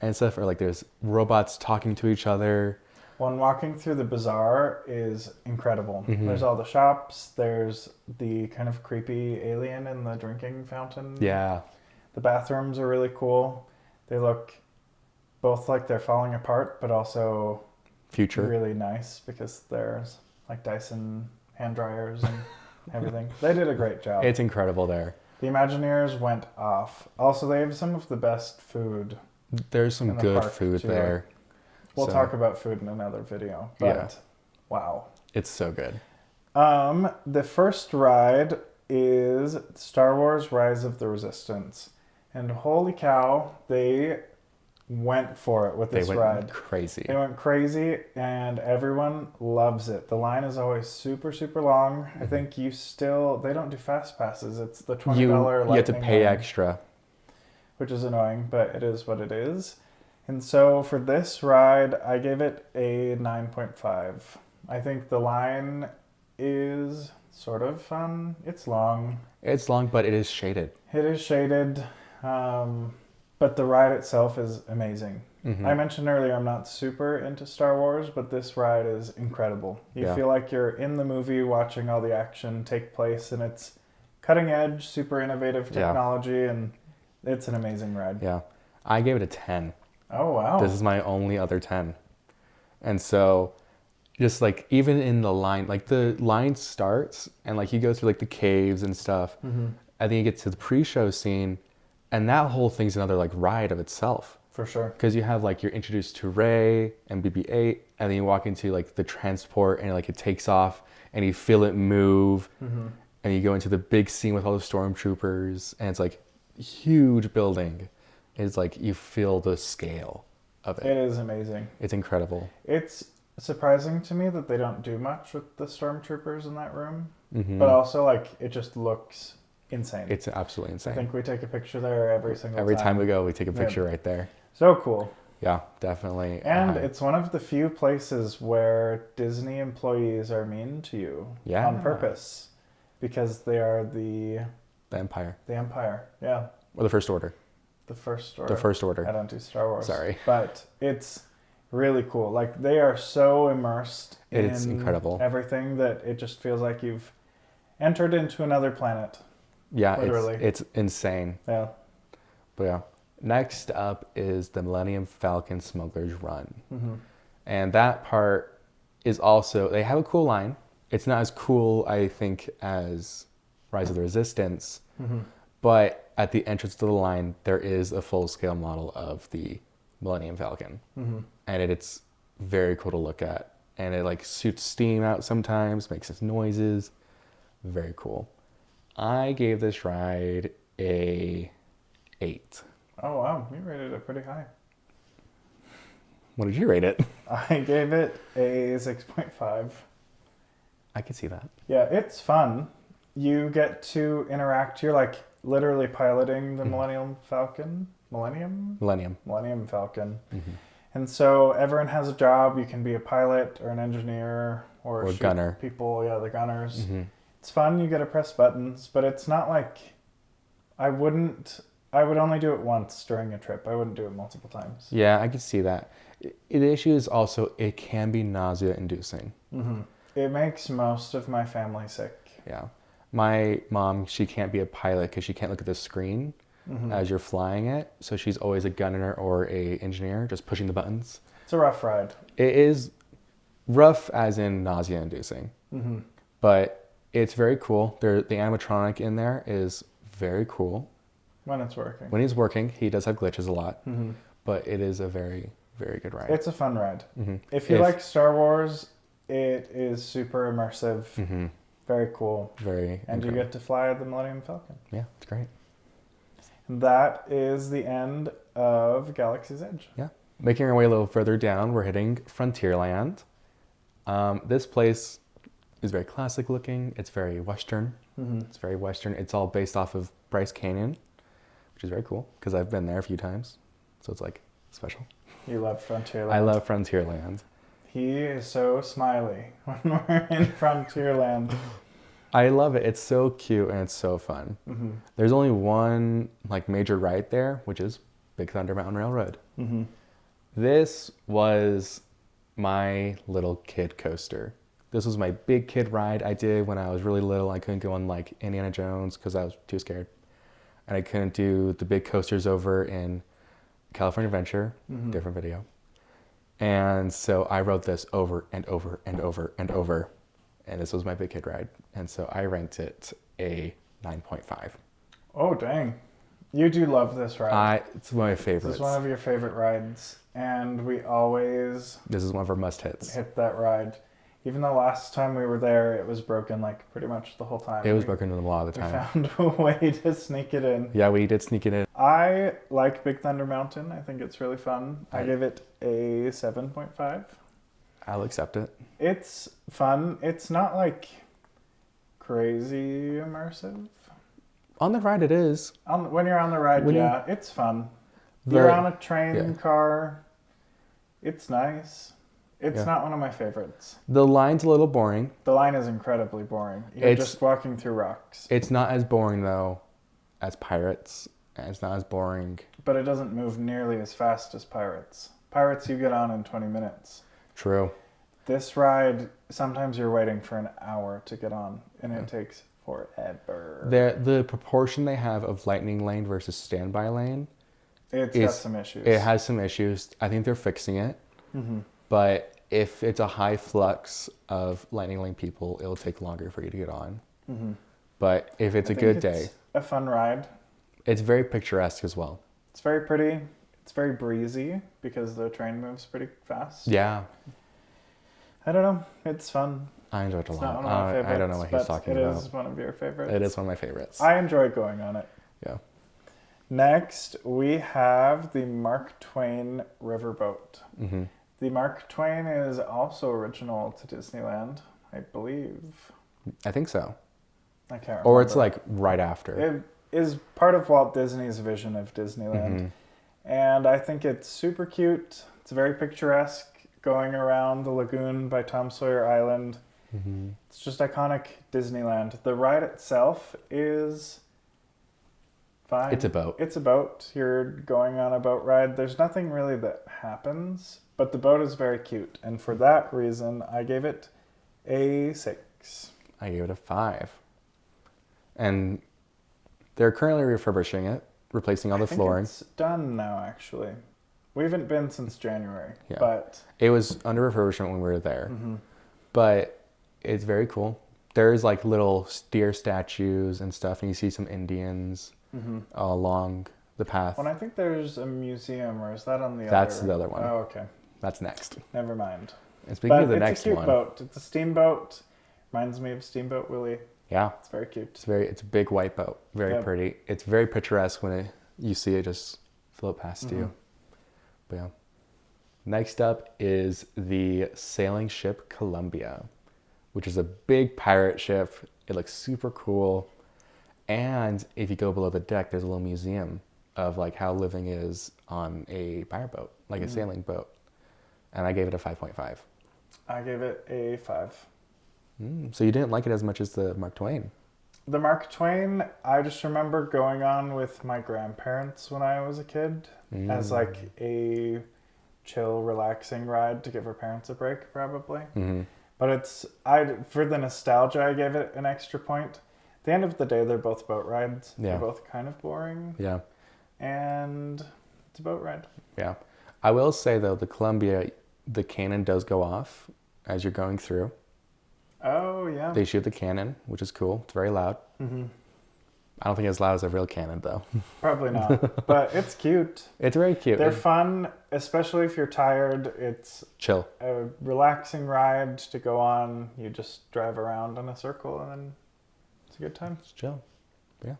and stuff. Or like there's robots talking to each other. When walking through the bazaar is incredible. There's all the shops. There's the kind of creepy alien in the drinking fountain. Yeah. The bathrooms are really cool. They look both like they're falling apart, but also Future. really nice because there's like Dyson hand dryers and everything. They did a great job. It's incredible there. The Imagineers went off. Also, they have some of the best food. There's some good park, food too. there. We'll talk about food in another video. But, wow. It's so good. The first ride is Star Wars Rise of the Resistance. And holy cow, they went for it with this ride. Crazy. They went crazy, and everyone loves it. The line is always super, super long. I think they don't do fast passes. It's the $20 You have to pay line, extra. which is annoying, but it is what it is. And so for this ride, I gave it a 9.5. I think the line is sort of fun. It's long. It's long, but it is shaded. It is shaded. But the ride itself is amazing. I mentioned earlier I'm not super into Star Wars, but this ride is incredible. You feel like you're in the movie watching all the action take place, and it's cutting edge, super innovative technology, and it's an amazing ride. Yeah. I gave it a 10. Oh, wow. This is my only other 10. And so just like even in the line, like the line starts and like you go through like the caves and stuff. And then you get to the pre-show scene, and that whole thing's another like ride of itself. For sure. Because you have like you're introduced to Rey and BB-8, and then you walk into like the transport and like it takes off and you feel it move, and you go into the big scene with all the stormtroopers, and it's like huge building. It's like you feel the scale of it. It is amazing. It's incredible. It's surprising to me that they don't do much with the stormtroopers in that room, but also like it just looks insane. It's absolutely insane. I think we take a picture there every single time. Every time we go, we take a picture right there. So cool. Yeah, definitely. And it's one of the few places where Disney employees are mean to you on purpose, because they are the Empire. The Empire, yeah. Or the First Order. The First Order. The First Order. I don't do Star Wars. Sorry. But it's really cool. Like, they are so immersed It's in incredible. everything that it just feels like you've entered into another planet. Yeah, literally. It's insane. Yeah. But yeah. Next up is the Millennium Falcon Smuggler's Run. And that part is also, they have a cool line. It's not as cool, I think, as Rise of the Resistance. But at the entrance to the line, there is a full-scale model of the Millennium Falcon. And it's very cool to look at. And it like shoots steam out sometimes, makes its noises. Very cool. I gave this ride a 8. Oh, wow. You rated it pretty high. What did you rate it? I gave it a 6.5. I can see that. Yeah, it's fun. You get to interact. You're like literally piloting the Millennium Falcon. Millennium Falcon. And so everyone has a job. You can be a pilot or an engineer or shoot gunner. People, the gunners. It's fun. You get to press buttons, but it's not like I would only do it once during a trip. I wouldn't do it multiple times. Yeah, I can see that. The issue is also it can be nausea-inducing. It makes most of my family sick. Yeah. My mom, she can't be a pilot because she can't look at the screen as you're flying it. So she's always a gunner or a engineer, just pushing the buttons. It's a rough ride. It is rough as in nausea-inducing. But it's very cool. The animatronic in there is very cool. When it's working. When he's working, he does have glitches a lot. But it is a very, very good ride. It's a fun ride. If you like Star Wars, it is super immersive. Very cool. Very And incredible. you get to fly the Millennium Falcon. Yeah, it's great. And that is the end of Galaxy's Edge. Yeah. Making our way a little further down, we're hitting Frontierland. This place is very classic looking. It's very Western. It's very Western. It's all based off of Bryce Canyon, which is very cool because I've been there a few times. So it's like special. You love Frontierland. I love Frontierland. He is so smiley when we're in Frontierland. I love it. It's so cute and it's so fun. There's only one like major ride there, which is Big Thunder Mountain Railroad. This was my little kid coaster. This was my big kid ride I did when I was really little. I couldn't go on like Indiana Jones because I was too scared. And I couldn't do the big coasters over in California Adventure, different video. And so I rode this over and over and over and over. and this was my big kid ride, and so I ranked it a 9.5. Oh, dang. You do love this ride. It's one of my favorites. This is one of your favorite rides, and we always This is one of our must hits. hit that ride. Even the last time we were there, it was broken like pretty much the whole time. It was broken a lot of the We time. found a way to sneak it in. Yeah, we did sneak it in. I like Big Thunder Mountain. I think it's really fun. I give it a 7.5. I'll accept it. It's fun. It's not like crazy immersive. On the ride, it is. When you're on the ride, it's fun. You're on a train car. It's nice. It's not one of my favorites. The line's a little boring. The line is incredibly boring. You're just walking through rocks. It's not as boring, though, as Pirates. And it's not as boring. But it doesn't move nearly as fast as Pirates. Pirates you get on in 20 minutes. True. This ride, sometimes you're waiting for an hour to get on, and it takes forever. The proportion they have of lightning lane versus standby lane, It's got some issues. It has some issues. I think they're fixing it. Mm-hmm. But if it's a high flux of lightning lane people, it'll take longer for you to get on. Mm-hmm. But if it's a good day, a fun ride. It's very picturesque as well. It's very pretty. It's very breezy because the train moves pretty fast. Yeah. I don't know. It's fun. I enjoyed it a lot. Not one of my favorites, I don't know what he's talking about. It is one of your favorites. It is one of my favorites. I enjoy going on it. Yeah. Next, we have the Mark Twain Riverboat. Mm-hmm. The Mark Twain is also original to Disneyland, I believe. I think so. I can't remember. Or it's like right after. It is part of Walt Disney's vision of Disneyland. Mm-hmm. And I think it's super cute. It's very picturesque, going around the lagoon by Tom Sawyer Island. Mm-hmm. It's just iconic Disneyland. The ride itself is fine. It's a boat. It's a boat. You're going on a boat ride. There's nothing really that happens, but the boat is very cute. And for that reason, I gave it a 6. I gave it a 5. And they're currently refurbishing it, replacing all the flooring. It's done now, actually. We haven't been since January, but it was under refurbishment when we were there. Mm-hmm. But it's very cool. There's like little deer statues and stuff, and you see some Indians along the path. Well, I think there's a museum, or is that on the other? That's the other one. Oh, okay. That's next. Never mind. And speaking of the next one, it's a cute boat. It's a steamboat. Reminds me of Steamboat Willie. Yeah, it's very cute. It's a big white boat. Very pretty. It's very picturesque when you see it just float past you. But yeah. Next up is the sailing ship Columbia, which is a big pirate ship. It looks super cool. And if you go below the deck, there's a little museum of like how living is on a pirate boat, like a sailing boat. And I gave it a 5.5. I gave it a 5. So you didn't like it as much as the Mark Twain? The Mark Twain, I just remember going on with my grandparents when I was a kid as like a chill, relaxing ride to give our parents a break, probably. Mm-hmm. But for the nostalgia, I gave it an extra point. At the end of the day, they're both boat rides. Yeah. They're both kind of boring. Yeah. And it's a boat ride. Yeah. I will say, though, the Columbia, the cannon does go off as you're going through. Oh, yeah. They shoot the cannon, which is cool. It's very loud. Mm-hmm. I don't think it's as loud as a real cannon, though. Probably not. But it's cute. It's very cute. They're fun, especially if you're tired. It's chill. A relaxing ride to go on. You just drive around in a circle, and then it's a good time. It's chill. Yeah.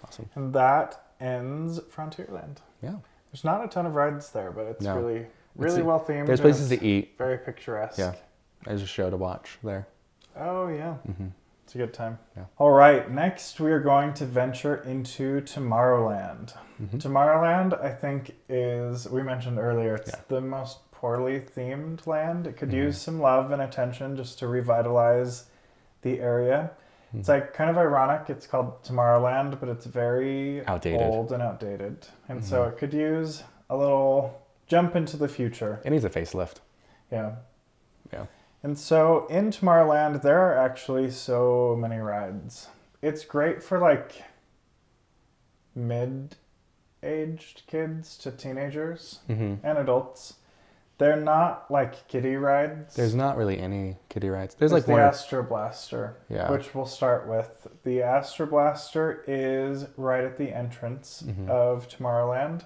Awesome. And that ends Frontierland. Yeah. There's not a ton of rides there, but it's really well themed. There's places to eat. Very picturesque. Yeah. There's a show to watch there. Oh, yeah. Mm-hmm. It's a good time. Yeah. All right. Next, we are going to venture into Tomorrowland. Mm-hmm. Tomorrowland, I think, we mentioned earlier, it's the most poorly themed land. It could use some love and attention just to revitalize the area. Mm-hmm. It's like kind of ironic. It's called Tomorrowland, but it's very old and outdated. And so it could use a little jump into the future. It needs a facelift. Yeah. Yeah. And so in Tomorrowland, there are actually so many rides. It's great for like mid-aged kids to teenagers and adults. They're not like kiddie rides. There's not really any kiddie rides. There's like the one. Astro Blaster, Yeah. which we'll start with. The Astro Blaster is right at the entrance of Tomorrowland.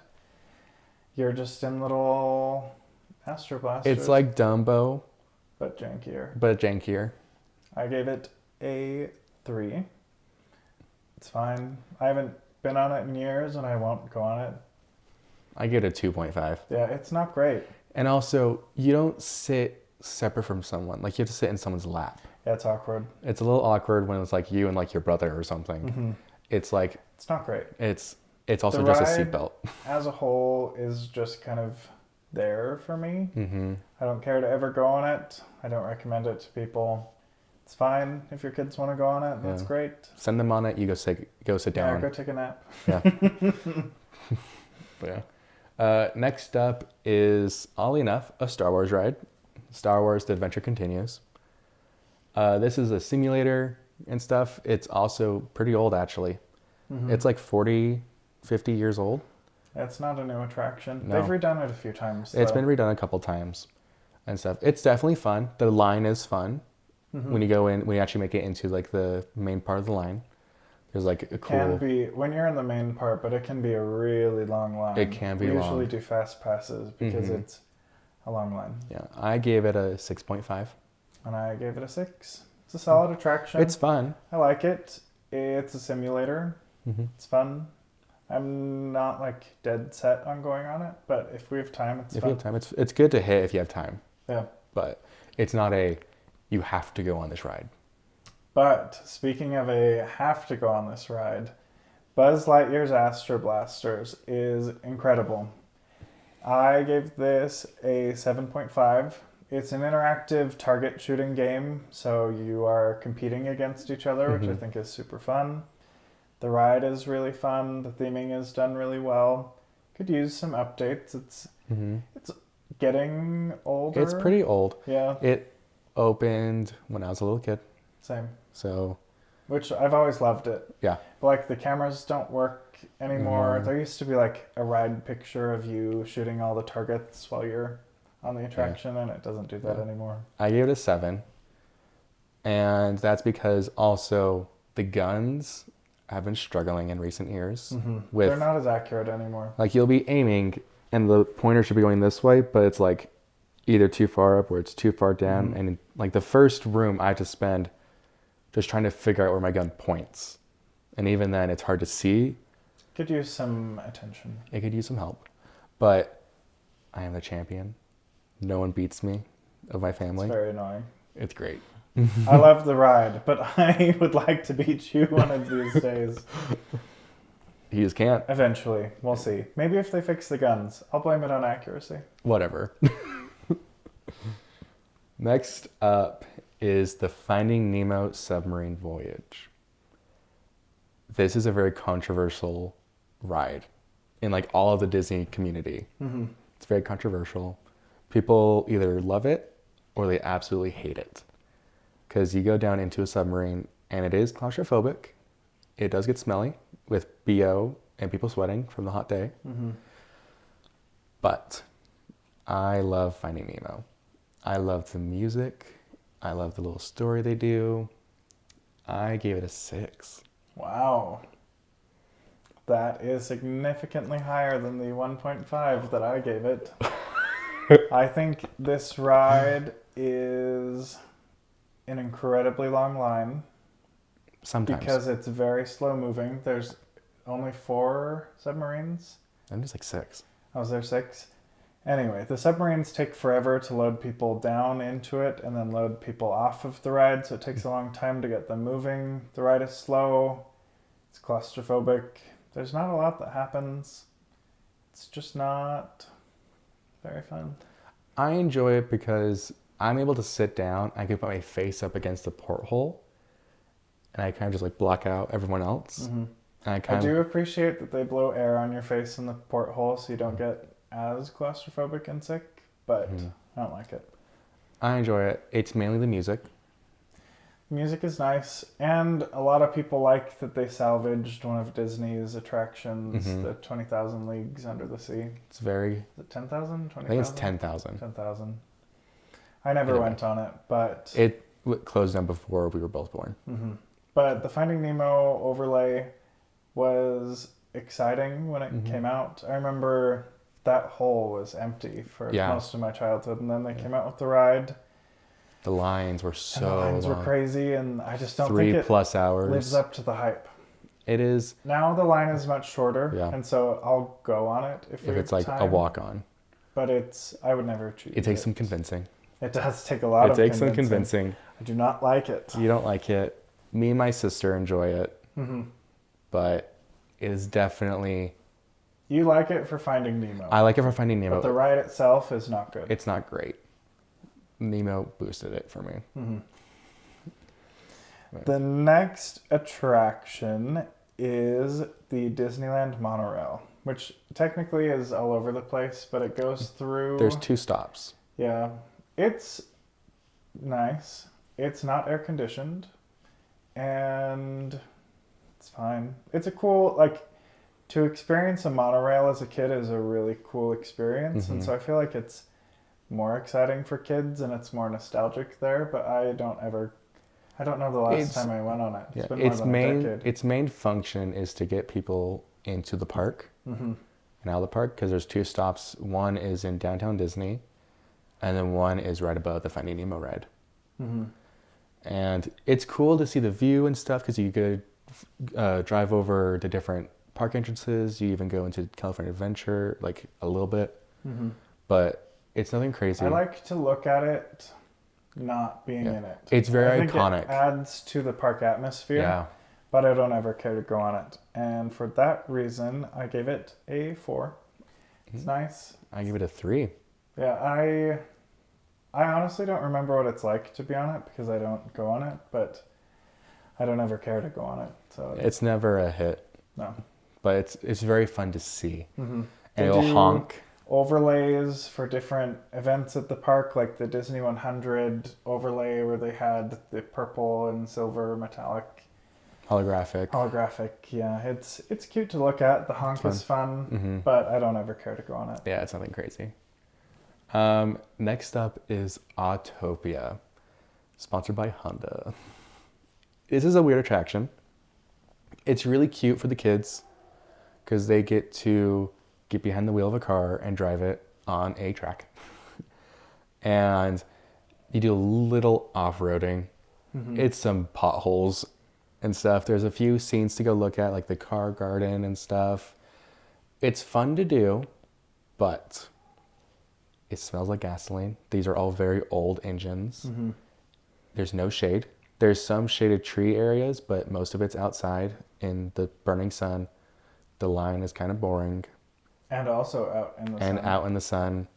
You're just in little Astro Blasters. It's like Dumbo, but jankier. but jankier. I gave it a 3. It's fine. I haven't been on it in years, and I won't go on it. I give it a 2.5. Yeah, it's not great. And also, you don't sit separate from someone. Like, you have to sit in someone's lap. Yeah, it's awkward. It's a little awkward when it's like you and like your brother or something. It's like, It's not great. it's also The just a ride seatbelt. as a whole is just kind of there for me. I don't care to ever go on it. I don't recommend it to people. It's fine if your kids want to go on it. That's great. Send them on it. You go sit down. Yeah, go take a nap. Yeah. But yeah. Next up is, oddly enough, a Star Wars ride. Star Wars: The Adventure Continues. This is a simulator and stuff. It's also pretty old, actually. It's like 40, 50 years old. It's not a new attraction. No. They've redone it a few times. It's been redone a couple times and stuff. It's definitely fun. The line is fun. When you go in, when you actually make it into like the main part of the line, there's like a cool. Can be when you're in the main part, but it can be a really long line. It can be we long. usually do fast passes because it's a long line. Yeah, I gave it a 6.5. And I gave it a 6. It's a solid attraction. It's fun. I like it. It's a simulator. It's fun. I'm not like dead set on going on it, but if we have time, it's fun. If you have time, it's good to hit if you have time. Yeah. But it's not a you have to go on this ride. But speaking of a have to go on this ride, Buzz Lightyear's Astro Blasters is incredible. I gave this a 7.5. It's an interactive target shooting game, so you are competing against each other, which I think is super fun. The ride is really fun. The theming is done really well. Could use some updates. It's getting older. It's pretty old. Yeah. It opened when I was a little kid. Same. So. Which I've always loved it. Yeah. But like the cameras don't work anymore. There used to be like a ride picture of you shooting all the targets while you're on the attraction, and it doesn't do that anymore. I gave it a 7. And that's because also the guns have been struggling in recent years. With, They're not as accurate anymore. like, you'll be aiming and the pointer should be going this way, but it's like either too far up or it's too far down. And like the first room I had to spend just trying to figure out where my gun points. And even then it's hard to see. Could use some attention. It could use some help. But I am the champion. No one beats me of my family. It's very annoying. It's great. I love the ride, but I would like to beat you one of these days. You just can't. Eventually. We'll see. Maybe if they fix the guns. I'll blame it on accuracy. Whatever. Next up is the Finding Nemo Submarine Voyage. This is a very controversial ride in like all of the Disney community. It's very controversial. People either love it or they absolutely hate it. Because you go down into a submarine and it is claustrophobic. It does get smelly with BO and people sweating from the hot day. But I love Finding Nemo. I love the music. I love the little story they do. I gave it a 6. Wow. That is significantly higher than the 1.5 that I gave it. I think this ride is an incredibly long line. Sometimes. Because it's very slow moving. There's only 4 submarines. I think it's like 6. Oh, was there 6? Anyway, the submarines take forever to load people down into it and then load people off of the ride, so it takes a long time to get them moving. The ride is slow. It's claustrophobic. There's not a lot that happens. It's just not very fun. I enjoy it because I'm able to sit down. I can put my face up against the porthole and I kind of just like block out everyone else. And I do appreciate that they blow air on your face in the porthole so you don't get as claustrophobic and sick, but I don't like it. I enjoy it. It's mainly the music. Music is nice, and a lot of people like that they salvaged one of Disney's attractions, the 20,000 Leagues Under the Sea. It's very... Is it 10,000? 20,000? I think it's 10,000. 10,000. I never went on it, but... It closed down before we were both born. But the Finding Nemo overlay was exciting when it came out. I remember that hole was empty for most of my childhood, and then they came out with the ride. The lines were so long. The lines were crazy, and I just don't think it 3+ hours. lives up to the hype. It is. Now the line is much shorter, and so I'll go on it if it's like time. a walk-on. But I would never choose it. It takes some convincing. It does take a lot of convincing. It takes some convincing. I do not like it. You don't like it. Me and my sister enjoy it. But it is definitely... You like it for Finding Nemo. I like it for Finding Nemo. But the ride itself is not good. It's not great. Nemo boosted it for me. The next attraction is the Disneyland Monorail, which technically is all over the place, but it goes through... There's 2 stops. Yeah. It's nice. It's not air conditioned. And it's fine. It's a cool, like, to experience a monorail as a kid is a really cool experience. And so I feel like it's more exciting for kids and it's more nostalgic there, but I don't know the last time I went on it. It's been more than a decade. Its main function is to get people into the park and out of the park, because there's 2 stops. One is in downtown Disney, and then one is right above the Finding Nemo ride. And it's cool to see the view and stuff, because you could drive over the different park entrances. You even go into California Adventure, like a little bit. But it's nothing crazy. I like to look at it not being in it. It's very iconic. It adds to the park atmosphere, but I don't ever care to go on it. And for that reason, I gave it a 4. It's nice. I give it a 3. Yeah, I honestly don't remember what it's like to be on it, because I don't go on it, but I don't ever care to go on it. So it's never a hit. No. But it's very fun to see. And it'll honk. Overlays for different events at the park, like the Disney 100 overlay where they had the purple and silver metallic holographic. Yeah, it's cute to look at. The honk is fun, but I don't ever care to go on it. Yeah, it's nothing crazy. Next up is Autopia, sponsored by Honda. This is a weird attraction. It's really cute for the kids because they get to get behind the wheel of a car and drive it on a track. And you do a little off-roading. It's some potholes and stuff. There's a few scenes to go look at, like the car garden and stuff. It's fun to do, but it smells like gasoline. These are all very old engines. There's no shade. There's some shaded tree areas, but most of it's outside in the burning sun. The line is kind of boring. And also out in the sun. And out in the sun.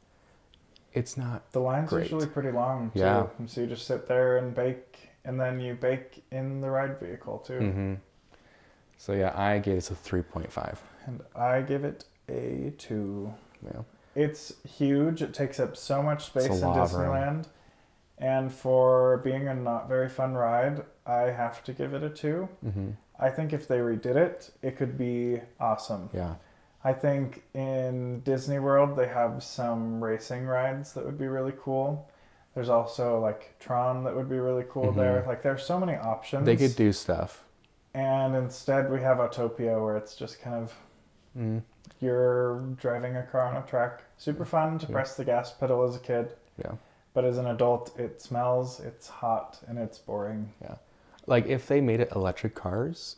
It's not The line's great. usually pretty long, too. Yeah. So you just sit there and bake, and then you bake in the ride vehicle, too. So yeah, I gave this a 3.5. And I give it a 2. Yeah. It's huge. It takes up so much space in Disneyland. And for being a not very fun ride, I have to give it a 2. I think if they redid it, it could be awesome. Yeah. I think in Disney World, they have some racing rides that would be really cool. There's also like Tron that would be really cool there. Like there's so many options. They could do stuff. And instead we have Autopia, where it's just kind of, you're driving a car on a track. Super fun to press the gas pedal as a kid. Yeah. But as an adult, it smells, it's hot, and it's boring. Yeah. Like if they made it electric cars.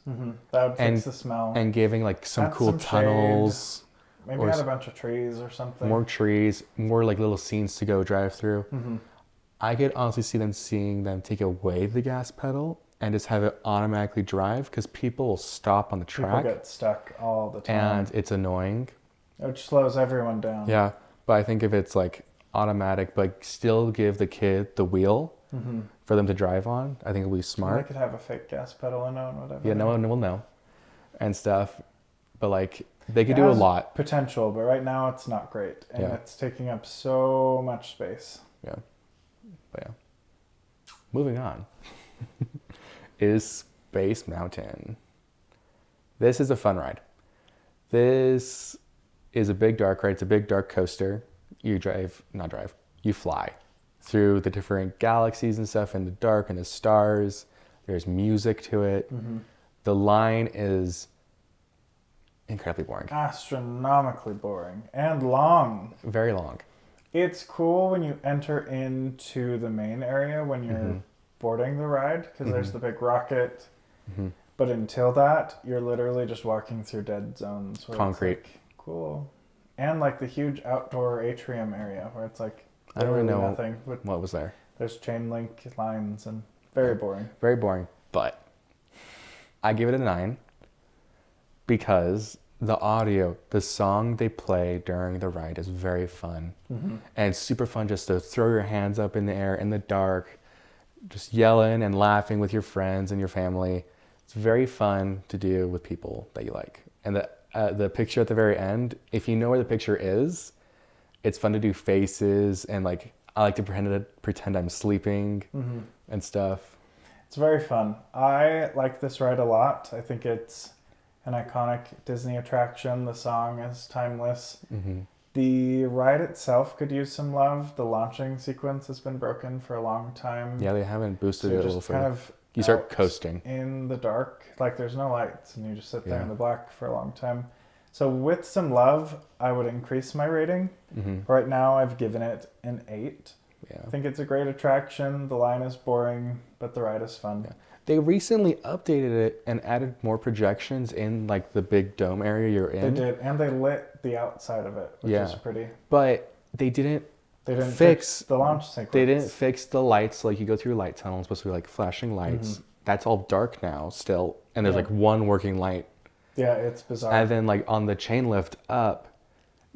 That would fix the smell. And giving like some Add cool some tunnels. Shade. Maybe add a bunch of trees or something. More trees, more like little scenes to go drive through. I could honestly seeing them take away the gas pedal and just have it automatically drive, because people will stop on the track. People get stuck all the time. And it's annoying. Which slows everyone down. Yeah, but I think if it's like automatic, but still give the kid the wheel for them to drive on, I think it'll be smart. They could have a fake gas pedal and whatever. Yeah, no one will know and stuff. But like they could do a lot. Potential, but right now it's not great. And it's taking up so much space. Yeah. But yeah. Moving on. is Space Mountain. This is a fun ride. This is a big dark ride. It's a big dark coaster. You you fly through the different galaxies and stuff in the dark and the stars. There's music to it. The line is incredibly boring. Astronomically boring and long. Very long. It's cool when you enter into the main area when you're boarding the ride because there's the big rocket. But until that, you're literally just walking through dead zones. Where Concrete. It's like, cool. And like the huge outdoor atrium area where it's like I don't really know nothing. what was there. There's chain link lines and very boring. Very boring. But I give it a 9 because the audio, the song they play during the ride is very fun. And it's super fun just to throw your hands up in the air in the dark, just yelling and laughing with your friends and your family. It's very fun to do with people that you like. And the picture at the very end, if you know where the picture is, it's fun to do faces and like I like to pretend I'm sleeping and stuff. It's very fun. I like this ride a lot. I think it's an iconic Disney attraction. The song is timeless. The ride itself could use some love. The launching sequence has been broken for a long time. Yeah, they haven't boosted So it a you're little just further. kind of You start out coasting. in the dark. Like there's no lights and you just sit there Yeah. in the black for a long time. So with some love, I would increase my rating. Right now I've given it an 8. Yeah. I think it's a great attraction. The line is boring, but the ride is fun. Yeah. They recently updated it and added more projections in like the big dome area you're in. They did, and they lit the outside of it, which is pretty. But they didn't fix fix the launch sequence. They didn't fix the lights. Like you go through a light tunnel, it's supposed to be like flashing lights. That's all dark now still. And there's like one working light. Yeah, it's bizarre. And then like on the chain lift up,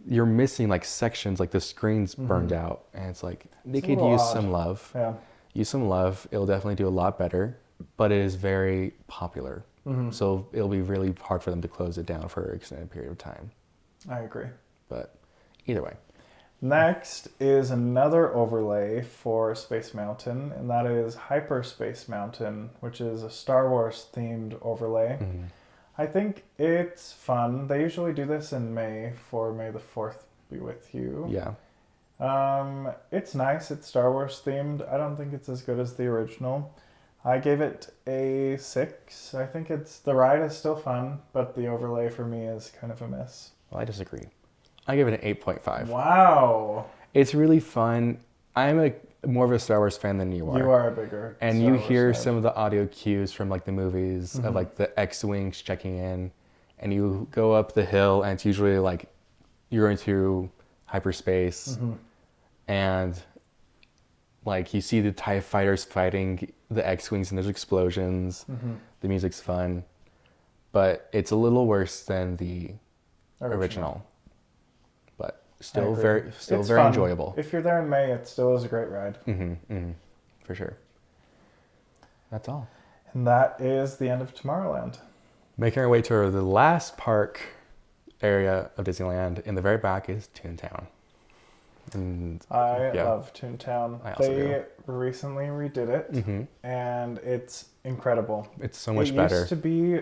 you're missing like sections, like the screen's burned out. And it's like, they could use some love. Yeah. Use some love. It'll definitely do a lot better. But it is very popular. So it'll be really hard for them to close it down for an extended period of time. I agree. But either way. Next is another overlay for Space Mountain, and that is Hyperspace Mountain, which is a Star Wars themed overlay. I think it's fun. They usually do this in May for May the 4th be with you. Yeah. It's nice. It's Star Wars themed. I don't think it's as good as the original. I gave it a 6. I think the ride is still fun, but the overlay for me is kind of a miss. Well, I disagree. I give it an 8.5. Wow. It's really fun. I'm more of a Star Wars fan than you are. You are a bigger And Star you Wars hear fan. some of the audio cues from like the movies of like the X-Wings checking in. And you go up the hill and it's usually like you're into hyperspace. And like you see the TIE fighters fighting the X-Wings and there's explosions. The music's fun. But it's a little worse than the original. But still very fun. enjoyable. If you're there in May, it still is a great ride. For sure. That's all. And that is the end of Tomorrowland. Making our way to the last park area of Disneyland. In the very back is Toontown. And I love Toontown. I also They recently redid it, and it's incredible. it's so much It better. used to be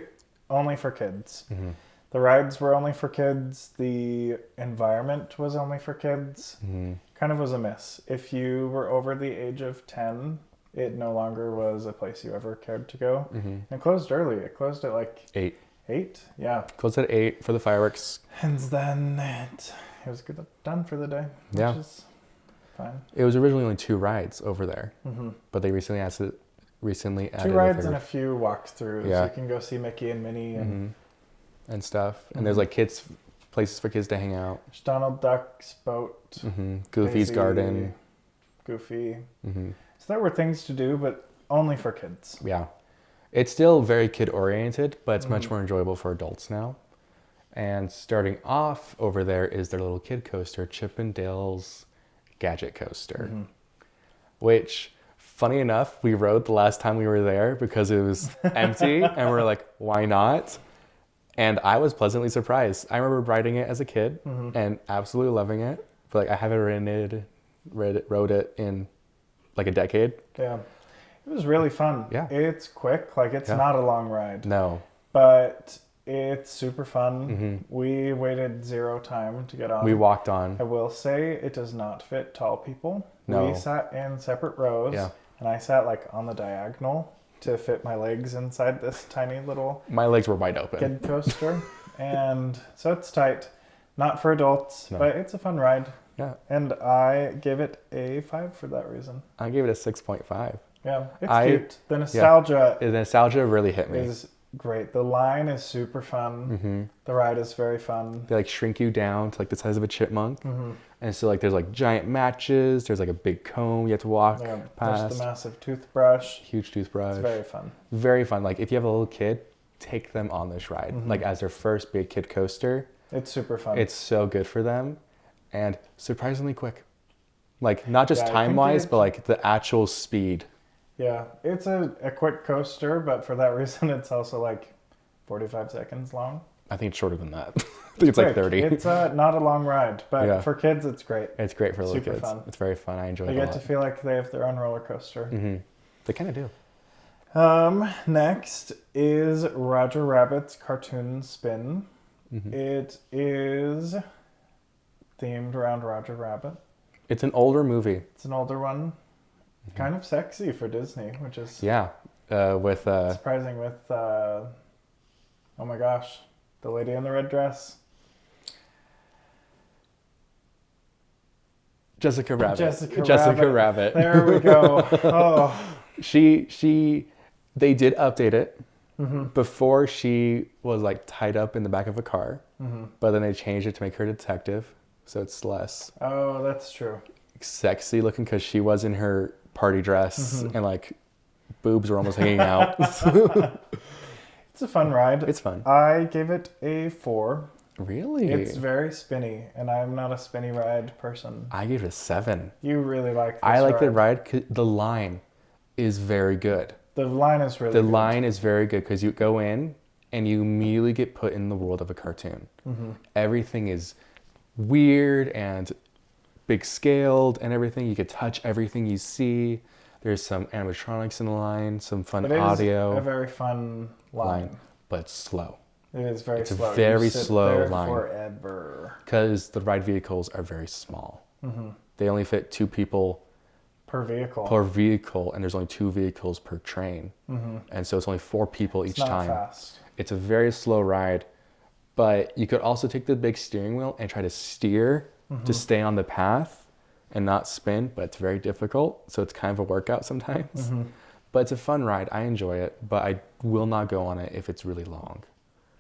only for kids. The rides were only for kids. The environment was only for kids. Kind of was a miss. If you were over the age of 10, it no longer was a place you ever cared to go. It closed early. It closed at like 8. 8? Yeah. Closed at 8 for the fireworks. And then it was good, done for the day, which is fine. It was originally only 2 rides over there, but they recently added 2 rides and a few walkthroughs. Yeah. You can go see Mickey and Minnie and stuff. And there's like places for kids to hang out. there's Donald Duck's boat, Goofy's Daisy, garden. Goofy. So there were things to do, but only for kids. Yeah. It's still very kid oriented, but it's much more enjoyable for adults now. And starting off over there is their little kid coaster, Chip and Dale's Gadget Coaster. Which, funny enough, we rode the last time we were there because it was empty and we're like, why not? And I was pleasantly surprised. I remember riding it as a kid and absolutely loving it. But like I haven't rode it in like a decade. Yeah. It was really fun. Yeah. It's quick. Like, it's Yeah. not a long ride. No. But it's super fun. Mm-hmm. We waited 0 time to get on. We walked on. I will say it does not fit tall people. No. We sat in separate rows. Yeah. And I sat like on the diagonal to fit my legs inside this tiny little My legs were wide open. kid coaster. And so it's tight. Not for adults, No. but it's a fun ride. Yeah. And I gave it a 5 for that reason. I gave it a 6.5. Yeah, it's cute. The The nostalgia really hit me. is great. The line is super fun. Mm-hmm. The ride is very fun. They like shrink you down to like the size of a chipmunk. Mm-hmm. And so like there's like giant matches. There's like a big comb you have to walk Yeah, past. there's the massive toothbrush. Huge toothbrush. It's very fun. Very fun. Like if you have a little kid, take them on this ride. Mm-hmm. Like as their first big kid coaster. It's super fun. It's so good for them and surprisingly quick. Like not just Yeah, I time think wise, it- but like the actual speed. Yeah, it's a quick coaster, but for that reason, it's also like 45 seconds long. I think it's shorter than that. I think it's like Quick. 30. It's not a long ride, but Yeah. for kids, it's great. It's great for little Super kids. fun. It's very fun. I enjoy They it a get lot. to feel like they have their own roller coaster. Mm-hmm. They kind of do. Next is Roger Rabbit's Cartoon Spin. Mm-hmm. It is themed around Roger Rabbit. It's an older movie. It's an older one. Mm-hmm. Kind of sexy for Disney, which is Yeah. With surprising with, oh my gosh, the lady in the red dress. Jessica Rabbit. Jessica Rabbit. There we go. Oh. They did update it. Mm-hmm. Before she was like tied up in the back of a car, Mm-hmm. but then they changed it to make her a detective, so it's less Oh, that's true. sexy looking because she was in her party dress Mm-hmm. and like boobs were almost hanging out. It's a fun ride. It's fun. I gave it a 4. Really? It's very spinny, and I'm not a spinny ride person. I gave it a 7. You really like this I like ride. the ride 'cause the line is very good. The line is really The good. line is very good because you go in and you immediately get put in the world of a cartoon. Mm-hmm. Everything is weird and big scaled and everything. You can touch everything you see. There's some animatronics in the line, some fun But it is audio a very fun line. but it's slow It is very It's a slow. very You sit slow there line. forever. because the ride vehicles are very small. Mm-hmm. They only fit 2 people Per vehicle. per vehicle, and there's only 2 vehicles per train. Mm-hmm. And so it's only 4 people It's each not time. fast. It's a very slow ride, but you could also take the big steering wheel and try to steer Mm-hmm. to stay on the path and not spin, but it's very difficult. So it's kind of a workout sometimes. Mm-hmm. But it's a fun ride. I enjoy it, but I will not go on it if it's really long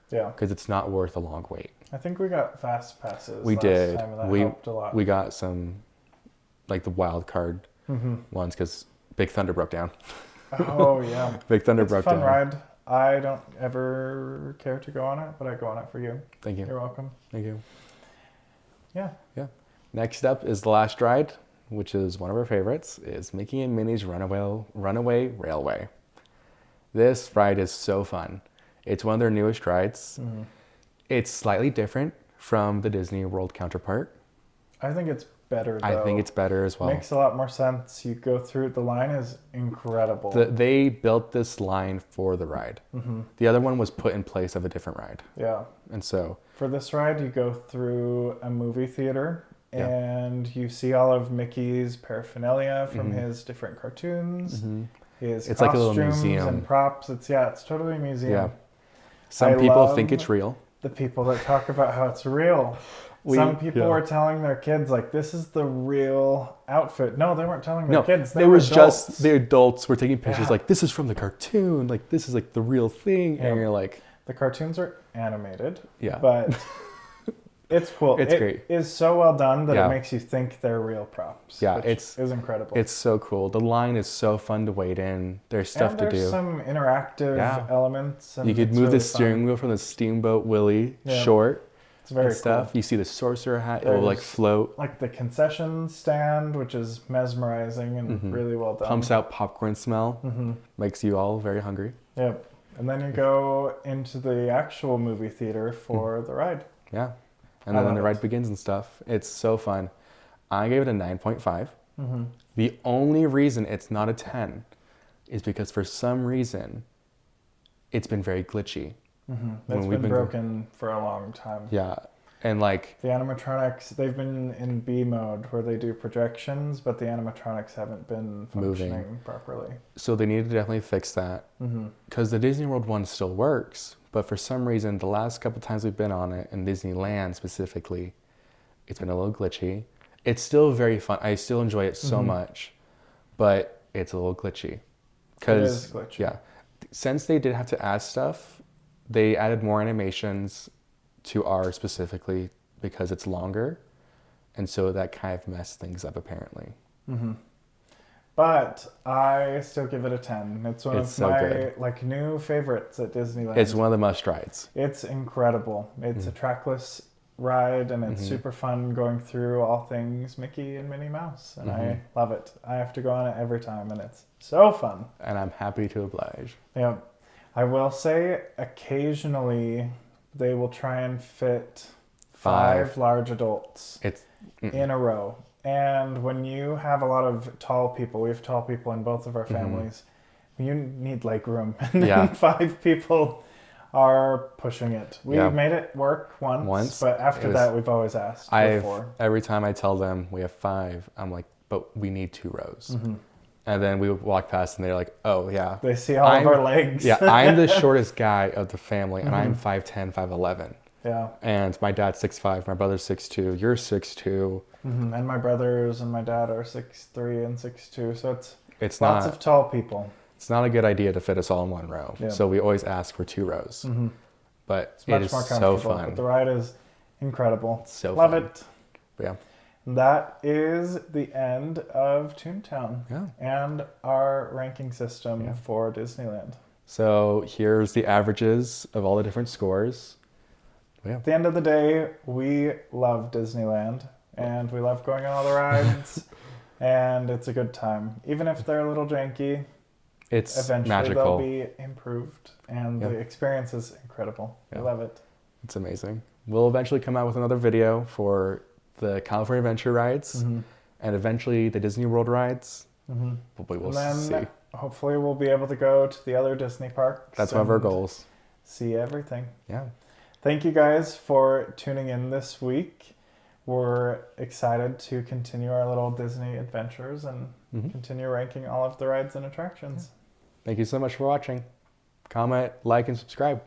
Yeah. because it's not worth a long wait. I think we got fast passes We last did. time, and that We helped a lot. we got some like the wild card Mm-hmm. ones because Big Thunder broke down. Oh, yeah. Big Thunder It's a broke fun down. ride. I don't ever care to go on it, but I go on it for you. Thank you. You're welcome. Thank you. Yeah. Next up is the last ride, which is one of our favorites, is Mickey and Minnie's Runaway Railway. This ride is so fun. It's one of their newest rides. Mm-hmm. It's slightly different from the Disney World counterpart. I think it's better, though. I think it's better as well. Makes a lot more sense. You go through, the line is incredible. They built this line for the ride. Mm-hmm. The other one was put in place of a different ride. Yeah. And so, For this ride, you go through a movie theater, Yeah. and you see all of Mickey's paraphernalia from Mhm. his different cartoons. His It's like a little costumes museum. and props. It's totally a museum. yeah. Some I people love think it's real. The people that talk about how it's real. Some people yeah. were telling their kids, like, this is the real outfit. No, they weren't telling their No, kids. They it were was adults. just the adults were taking pictures Yeah. like, this is from the cartoon. Like, this is like the real thing. Yeah. And you're like, The cartoons are animated, yeah. but it's cool. It's great. It is so well done that Yeah. it makes you think they're real props. Yeah, which it's- is incredible. It's so cool. The line is so fun to wait in. There's stuff and to there's do. some interactive Yeah. elements. And You could it's move really the steering fun. wheel from the Steamboat Willie Yeah. short It's very and stuff. cool. You see the sorcerer hat. It will like There's- float. Like the concession stand, which is mesmerizing and Mhm. really well done. Pumps out popcorn smell. Mm-hmm. Makes you all very hungry. Yep. And then you go into the actual movie theater for the ride. Yeah. And I then love the it. ride begins and stuff. It's so fun. I gave it a 9.5. Mm-hmm. The only reason it's not a 10 is because for some reason, it's been very glitchy. It's been broken for a long time. Yeah. And like the animatronics, they've been in B mode where they do projections, but the animatronics haven't been functioning properly. So they need to definitely fix that. Because the Disney World one still works, but for some reason, the last couple times we've been on it, in Disneyland specifically, it's been a little glitchy. It's still very fun. I still enjoy it so much, but it's a little glitchy. It is glitchy. Yeah. Since they did have to add stuff, they added more animations to R specifically because it's longer, and so that kind of messed things up apparently. But I still give it a 10. It's one of my like new favorites at Disneyland. It's one of the must rides. It's incredible. It's a trackless ride, and it's super fun going through all things Mickey and Minnie Mouse, and I love it. I have to go on it every time, and it's so fun. And I'm happy to oblige. Yeah. I will say occasionally they will try and fit 5 large adults in a row. And when you have a lot of tall people, we have tall people in both of our families, you need leg room. And then 5 people are pushing it. We made it work once, but after that we've always asked for 4. Every time I tell them we have 5, I'm like, but we need 2 rows. And then we would walk past and they're like, oh yeah. They see all of our legs. Yeah, I'm the shortest guy of the family, and I'm 5'10", 5'11". Yeah. And my dad's 6'5", my brother's 6'2", you're 6'2". And my brothers and my dad are 6'3" and 6'2", so it's lots of tall people. It's not a good idea to fit us all in one row. Yeah. So we always ask for 2 rows. But it's much more comfortable. So fun. But the ride is incredible. So Love fun. it. Yeah. That is the end of Toontown and our ranking system for Disneyland. So here's the averages of all the different scores. At the end of the day, we love Disneyland, and we love going on all the rides, and it's a good time. Even if they're a little janky, it's eventually magical. They'll be improved, and the experience is incredible. We love it. It's amazing. We'll eventually come out with another video for the California Adventure rides, and eventually the Disney World rides. But we'll see. Hopefully we'll be able to go to the other Disney parks. That's one of our goals. See everything. Yeah. Thank you guys for tuning in this week. We're excited to continue our little Disney adventures and continue ranking all of the rides and attractions. Thank you so much for watching. Comment, like, and subscribe.